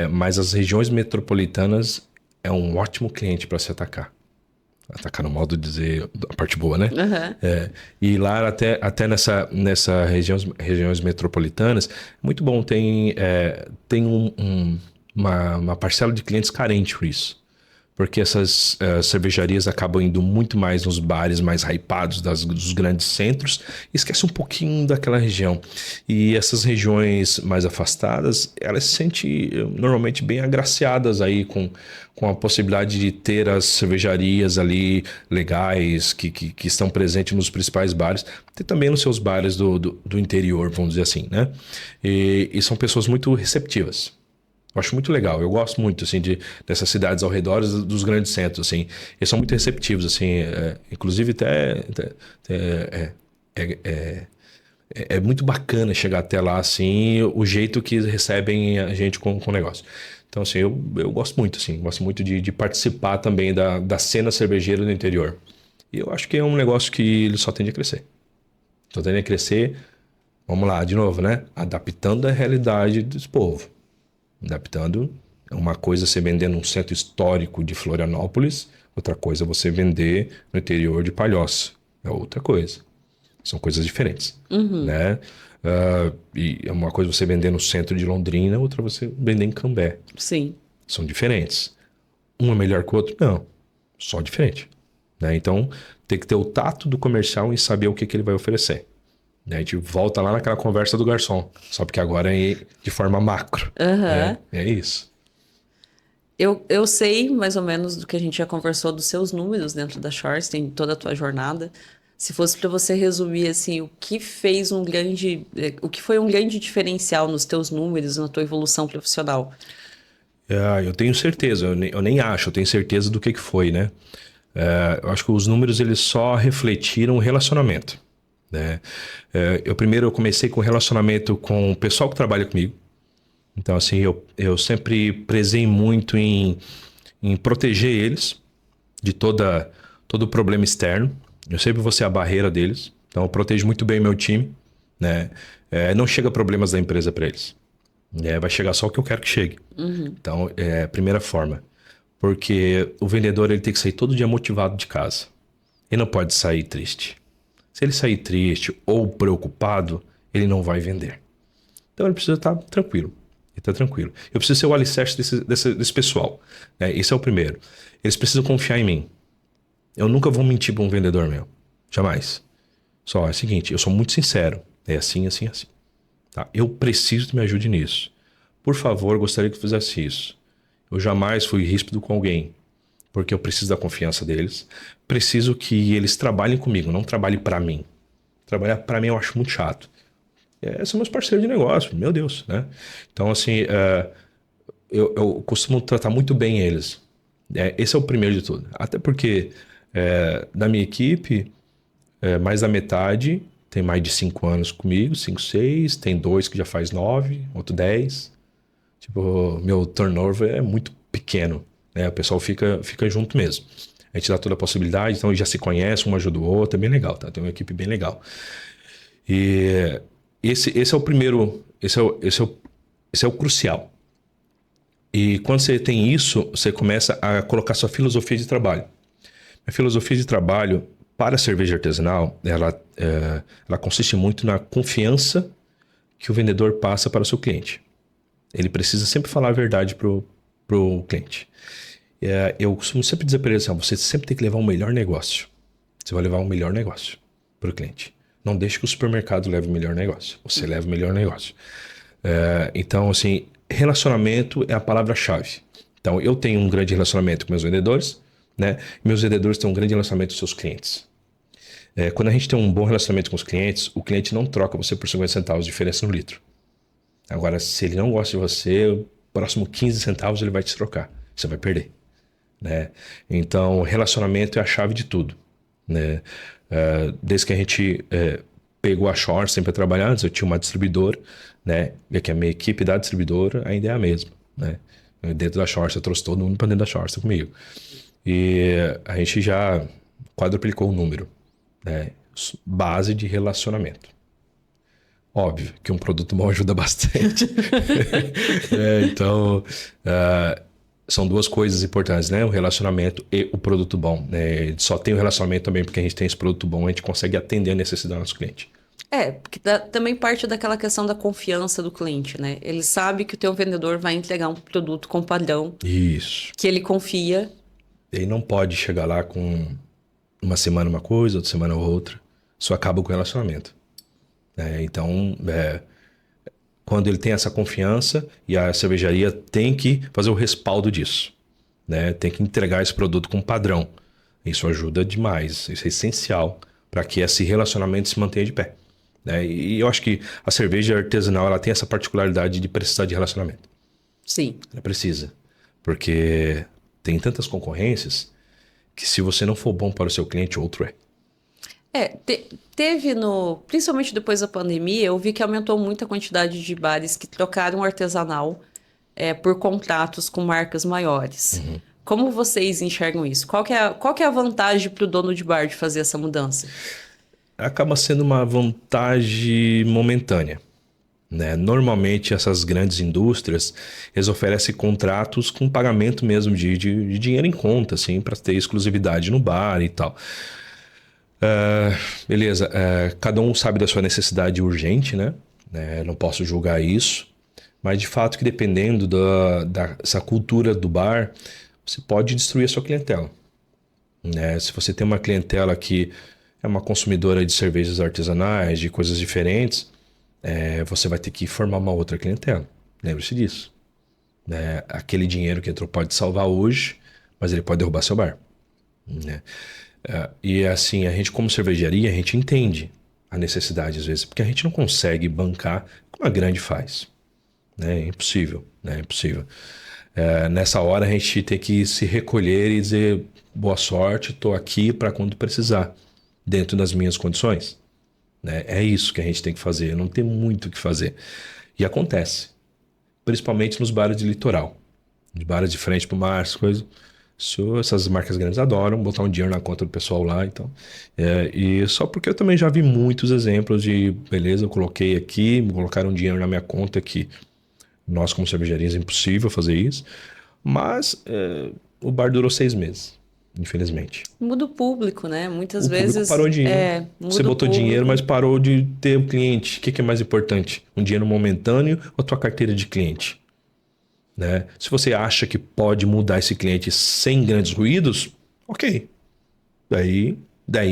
S2: Mas as regiões metropolitanas é um ótimo cliente para se atacar. Atacar no modo de dizer a parte boa, né?
S1: Uhum.
S2: E lá até nessa regiões metropolitanas, muito bom, tem uma parcela de clientes carente por isso. Porque essas cervejarias acabam indo muito mais nos bares mais hypados dos grandes centros e esquece um pouquinho daquela região. E essas regiões mais afastadas, elas se sentem normalmente bem agraciadas aí com a possibilidade de ter as cervejarias ali legais que estão presentes nos principais bares, e também nos seus bares do interior, vamos dizer assim, né? E são pessoas muito receptivas. Eu acho muito legal, eu gosto muito, assim, dessas cidades ao redor dos grandes centros, assim. Eles são muito receptivos, assim, inclusive é muito bacana chegar até lá, assim, o jeito que recebem a gente com o negócio. Então, assim, eu gosto muito, assim, gosto muito de participar também da cena cervejeira do interior. E eu acho que é um negócio que ele só tende a crescer. Só tende a crescer, vamos lá, de novo, né? Adaptando a realidade dos povos. Adaptando, uma coisa você vender num centro histórico de Florianópolis, outra coisa você vender no interior de Palhoça. É outra coisa. São coisas diferentes, né? E é uma coisa você vender no centro de Londrina, outra você vender em Cambé.
S1: Sim.
S2: São diferentes. Um é melhor que o outro? Não. Só diferente. Né? Então, tem que ter o tato do comercial em saber o que ele vai oferecer. A gente volta lá naquela conversa do garçom, só porque agora é de forma macro.
S1: Uhum.
S2: É isso.
S1: Eu sei mais ou menos do que a gente já conversou dos seus números dentro da Shores, tem toda a tua jornada. Se fosse para você resumir assim, o que foi um grande diferencial nos teus números, na tua evolução profissional?
S2: Eu tenho certeza, eu nem acho, eu tenho certeza do que foi, né? Eu acho que os números eles só refletiram o relacionamento. Né? Eu comecei com relacionamento com o pessoal que trabalha comigo. Então, assim, eu sempre prezei muito em proteger eles de todo o problema externo. Eu sempre vou ser a barreira deles. Então, eu protejo muito bem meu time. Né? Não chega problemas da empresa para eles. Vai chegar só o que eu quero que chegue. Então, é a primeira forma. Porque o vendedor ele tem que sair todo dia motivado de casa. Ele não pode sair triste. Se ele sair triste ou preocupado, ele não vai vender. Então ele precisa estar tranquilo. Ele está tranquilo. Eu preciso ser o alicerce desse pessoal. Esse é o primeiro. Eles precisam confiar em mim. Eu nunca vou mentir para um vendedor meu. Jamais. Só é o seguinte, eu sou muito sincero. É assim, assim, assim. Tá? Eu preciso que me ajude nisso. Por favor, gostaria que fizesse isso. Eu jamais fui ríspido com alguém, porque eu preciso da confiança deles. Preciso que eles trabalhem comigo, não trabalhem para mim. Trabalhar para mim eu acho muito chato. São meus parceiros de negócio, meu Deus, né? Então, assim, eu costumo tratar muito bem eles. Esse é o primeiro de tudo. Até porque da minha equipe, mais da metade tem mais de 5 anos comigo, 5, 6. Tem 2 que já faz 9, outro 10. Tipo, meu turnover é muito pequeno, né? O pessoal fica junto mesmo. A gente dá toda a possibilidade, então já se conhece, um ajuda o outro, é bem legal, tá? Tem uma equipe bem legal. E esse é o primeiro, esse é o crucial. E quando você tem isso, você começa a colocar sua filosofia de trabalho. A filosofia de trabalho para a cerveja artesanal, ela consiste muito na confiança que o vendedor passa para o seu cliente. Ele precisa sempre falar a verdade pro cliente. Eu costumo sempre dizer para ele assim, você sempre tem que levar o melhor negócio. Você vai levar o melhor negócio para o cliente. Não deixe que o supermercado leve o melhor negócio. Você leva o melhor negócio. Então, assim, relacionamento é a palavra-chave. Então, eu tenho um grande relacionamento com meus vendedores, né? E meus vendedores têm um grande relacionamento com seus clientes. Quando a gente tem um bom relacionamento com os clientes, o cliente não troca você por 50 centavos de diferença no litro. Agora, se ele não gosta de você, o próximo 15 centavos ele vai te trocar. Você vai perder, né? Então, relacionamento é a chave de tudo, né? Desde que a gente pegou a Shore sempre a trabalhar, antes eu tinha uma distribuidora, né? E que a minha equipe da distribuidora ainda é a mesma, né? Dentro da Shore, eu trouxe todo mundo para dentro da Shore comigo. E a gente já quadruplicou o número, né? Base de relacionamento. Óbvio que um produto bom ajuda bastante. Então, são duas coisas importantes, né? O relacionamento e o produto bom. Né? Só tem o relacionamento também porque a gente tem esse produto bom, a gente consegue atender a necessidade do nosso cliente.
S1: Porque também parte daquela questão da confiança do cliente, né? Ele sabe que o teu vendedor vai entregar um produto com padrão.
S2: Isso.
S1: Que ele confia.
S2: Ele não pode chegar lá com uma semana uma coisa, outra semana outra. Isso acaba com o relacionamento. Então, quando ele tem essa confiança, e a cervejaria tem que fazer o respaldo disso, né? Tem que entregar esse produto com padrão. Isso ajuda demais, isso é essencial para que esse relacionamento se mantenha de pé, né? E eu acho que a cerveja artesanal ela tem essa particularidade de precisar de relacionamento.
S1: Sim.
S2: Ela precisa, porque tem tantas concorrências que se você não for bom para o seu cliente, outro é.
S1: Teve principalmente depois da pandemia, eu vi que aumentou muito a quantidade de bares que trocaram o artesanal por contratos com marcas maiores. Uhum. Como vocês enxergam isso? Qual que é a vantagem para o dono de bar de fazer essa mudança?
S2: Acaba sendo uma vantagem momentânea, né? Normalmente essas grandes indústrias, eles oferecem contratos com pagamento mesmo de dinheiro em conta, assim, para ter exclusividade no bar e tal. Beleza, cada um sabe da sua necessidade urgente, né? Não posso julgar isso, mas de fato que dependendo dessa cultura do bar, você pode destruir a sua clientela, né? Se você tem uma clientela que é uma consumidora de cervejas artesanais, de coisas diferentes, você vai ter que formar uma outra clientela. Lembre-se disso, né? Aquele dinheiro que entrou pode salvar hoje, mas ele pode derrubar seu bar, né? E assim, a gente como cervejaria, a gente entende a necessidade às vezes, porque a gente não consegue bancar como a grande faz, né? É impossível, né? É impossível. Nessa hora a gente tem que se recolher e dizer boa sorte, estou aqui para quando precisar, dentro das minhas condições, né? É isso que a gente tem que fazer, não tem muito o que fazer. E acontece, principalmente nos bares de litoral, de bares de frente para o mar, coisas. Essas marcas grandes adoram botar um dinheiro na conta do pessoal lá, então. E só porque eu também já vi muitos exemplos de, beleza, eu coloquei aqui, me colocaram dinheiro na minha conta que nós como cervejarias é impossível fazer isso, mas o bar durou 6 meses, infelizmente.
S1: Muda o público, né? Muitas
S2: o
S1: vezes...
S2: público parou de ir. Você botou dinheiro, mas parou de ter o cliente. O que é mais importante? Um dinheiro momentâneo ou a tua carteira de cliente? Né? Se você acha que pode mudar esse cliente sem grandes ruídos, ok. Daí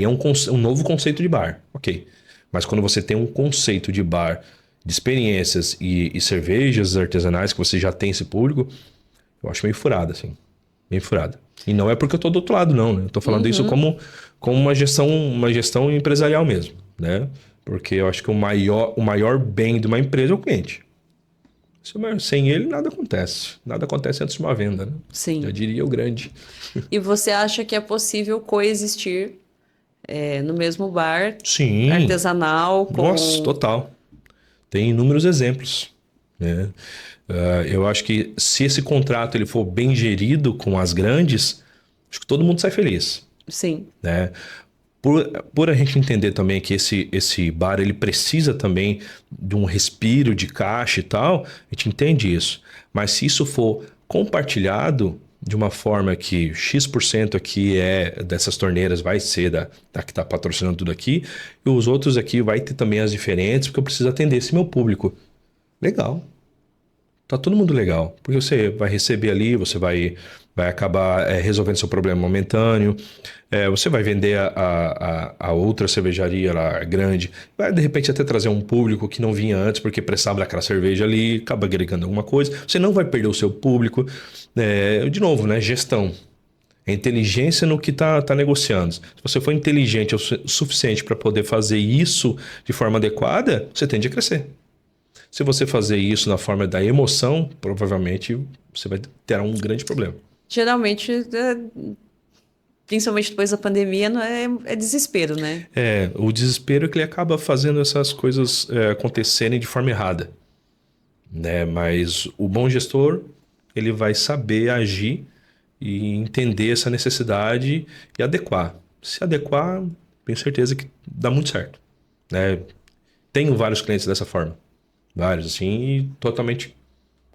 S2: é um novo conceito de bar, ok. Mas quando você tem um conceito de bar, de experiências e cervejas artesanais, que você já tem esse público, Eu acho meio furada, assim. Meio furada. E não é porque eu tô do outro lado, não, né? Eu tô falando isso como uma gestão empresarial mesmo, né? Porque eu acho que o maior bem de uma empresa é o cliente. Sem ele, nada acontece. Nada acontece antes de uma venda, né? Já
S1: Sim.
S2: diria o grande.
S1: E você acha que é possível coexistir no mesmo bar
S2: Sim.
S1: artesanal
S2: Nossa,
S1: com...
S2: total. Tem inúmeros exemplos, né? Eu acho que se esse contrato ele for bem gerido com as grandes, acho que todo mundo sai feliz,
S1: Sim,
S2: né? Por a gente entender também que esse bar ele precisa também de um respiro de caixa e tal, a gente entende isso. Mas se isso for compartilhado de uma forma que X% aqui é dessas torneiras vai ser da que está patrocinando tudo aqui, e os outros aqui vai ter também as diferentes, porque eu preciso atender esse meu público. Legal. Tá todo mundo legal, porque você vai receber ali, vai acabar resolvendo seu problema momentâneo, você vai vender a outra cervejaria lá grande, vai de repente até trazer um público que não vinha antes porque precisava daquela cerveja ali, acaba agregando alguma coisa, você não vai perder o seu público. De novo, né? Gestão. É inteligência no que tá negociando. Se você for inteligente o suficiente para poder fazer isso de forma adequada, você tende a crescer. Se você fazer isso na forma da emoção, provavelmente você vai ter um grande problema.
S1: geralmente, principalmente depois da pandemia, não é desespero, né?
S2: O desespero é que ele acaba fazendo essas coisas acontecerem de forma errada, né? Mas o bom gestor, ele vai saber agir e entender essa necessidade e adequar. Se adequar, tenho certeza que dá muito certo, né? Tenho vários clientes dessa forma, vários assim, e totalmente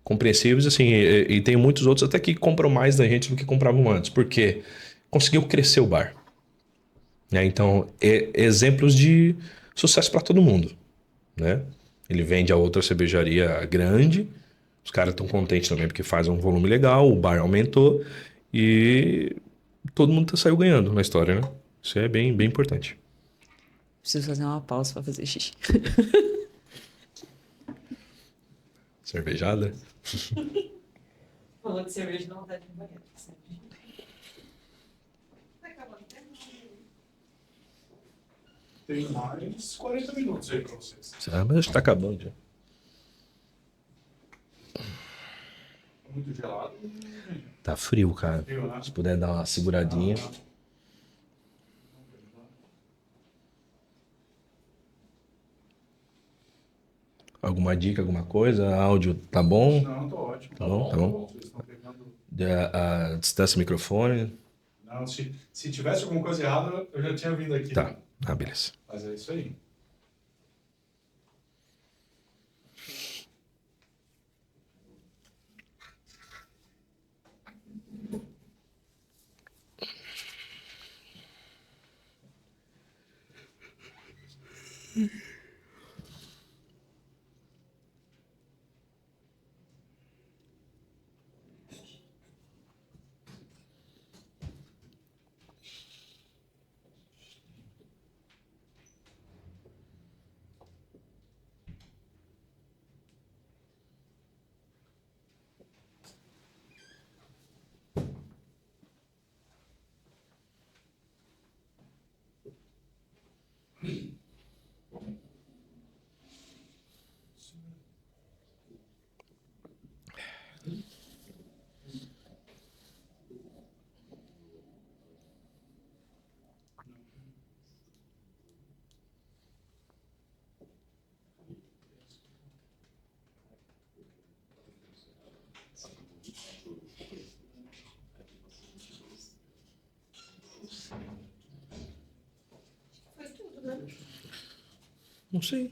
S2: compreensíveis, assim, e tem muitos outros até que compram mais da gente do que compravam antes, porque conseguiu crescer o bar, né? Então, exemplos de sucesso para todo mundo, né? Ele vende a outra cervejaria grande, os caras estão contentes também porque faz um volume legal, o bar aumentou e todo mundo saiu ganhando na história, né? Isso é bem, bem importante.
S1: Preciso fazer uma pausa para fazer xixi.
S2: Cervejada?
S1: Falou de cerveja, não vontade de banheiro.
S3: Tem mais 40 minutos aí pra vocês.
S2: Mas acho que tá acabando já.
S3: Tá muito gelado.
S2: Tá frio, cara.
S3: Frio, né?
S2: Se puder dar uma seguradinha. Alguma dica, alguma coisa? Áudio tá bom?
S3: Não, tô ótimo.
S2: Tá bom, tá bom.
S3: Vocês estão pegando.
S2: A distância do microfone.
S3: Não, se tivesse alguma coisa errada, eu já tinha vindo aqui.
S2: Tá.
S3: Né?
S2: Ah, beleza.
S3: Mas é isso aí.
S2: Não sei.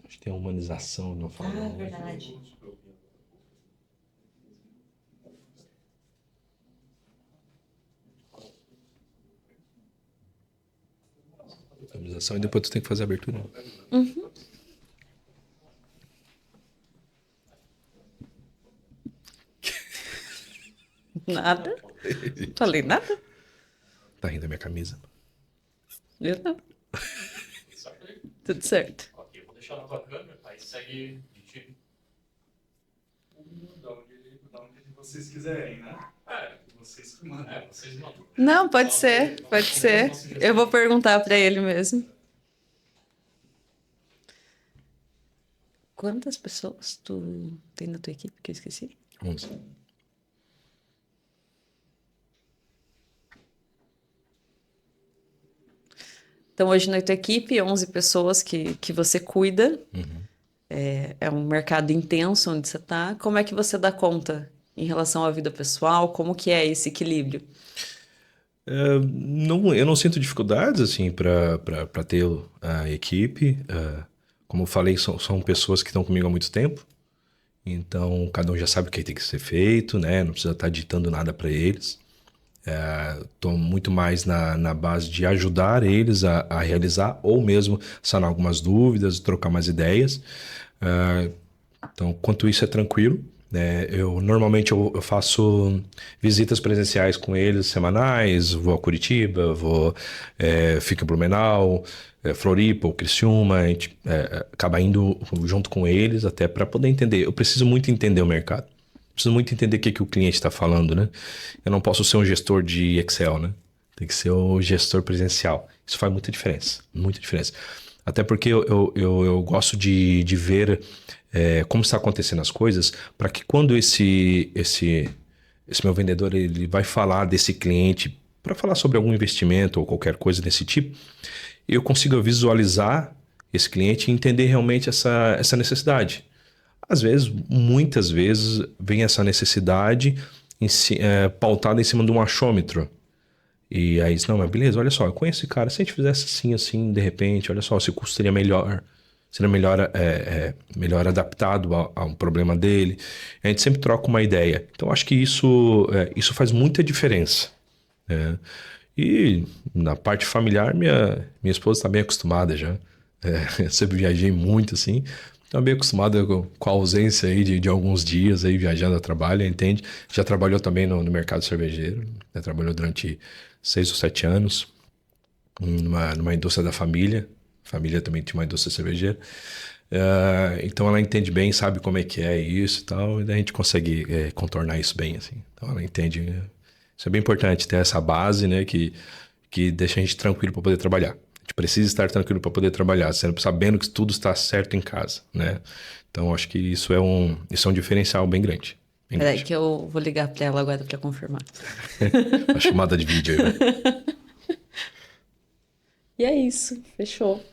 S2: Acho que tem a humanização, não fala.
S1: Ah, verdade.
S2: Humanização e depois tu tem que fazer a abertura.
S1: Nada. Falei nada.
S2: Tá rindo da minha camisa.
S1: Eu não. Tudo certo.
S4: fechar na tua câmera, aí segue de ti.
S3: Da onde vocês quiserem, né? Vocês que mandam.
S4: Vocês mandam.
S1: Não, pode ser, pode ser. Eu vou perguntar para ele mesmo. Quantas pessoas tu tem na tua equipe que eu esqueci?
S2: 11.
S1: Então, hoje na tua equipe, 11 pessoas que você cuida. É um mercado intenso onde você está. Como é que você dá conta em relação à vida pessoal? Como que é esse equilíbrio?
S2: Eu não sinto dificuldades assim para ter a equipe. Como eu falei, são pessoas que estão comigo há muito tempo. Então, cada um já sabe o que tem que ser feito, né? Não precisa estar ditando nada para eles. Estou muito mais na base de ajudar eles a realizar ou mesmo sanar algumas dúvidas, trocar mais ideias. Então, quanto isso é tranquilo, né? Normalmente eu faço visitas presenciais com eles semanais, vou a Curitiba, fico em Blumenau, Floripa ou Criciúma, a gente acaba indo junto com eles até para poder entender. Eu preciso muito entender o mercado. Preciso muito entender o que o cliente está falando, né? Eu não posso ser um gestor de Excel, né? Tem que ser o gestor presencial. Isso faz muita diferença, muita diferença. Até porque eu gosto de ver como está acontecendo as coisas, para que quando esse meu vendedor ele vai falar desse cliente, para falar sobre algum investimento ou qualquer coisa desse tipo, eu consiga visualizar esse cliente e entender realmente essa necessidade. Às vezes, muitas vezes, vem essa necessidade pautada em cima de um achômetro. E aí, não, mas beleza, olha só, eu conheço esse cara, se a gente fizesse assim, de repente, olha só, se o custo seria melhor adaptado a um problema dele. A gente sempre troca uma ideia. Então, acho que isso faz muita diferença, né? E na parte familiar, minha esposa está bem acostumada já. Eu sempre viajei muito, assim. Está bem acostumada com a ausência aí de alguns dias aí viajando a trabalho, entende? Já trabalhou também no mercado cervejeiro. Já trabalhou durante 6 ou 7 anos numa indústria da família. A família também tinha uma indústria cervejeira. Então ela entende bem, sabe como é que é isso e tal. E daí a gente consegue contornar isso bem, assim. Então ela entende. Isso é bem importante, ter essa base, né, que deixa a gente tranquilo para poder trabalhar. A gente precisa estar tranquilo para poder trabalhar, sabendo que tudo está certo em casa, né? Então, acho que isso é um diferencial bem grande.
S1: Peraí que eu vou ligar para ela agora para confirmar.
S2: A chamada de vídeo aí, né?
S1: E é isso, fechou.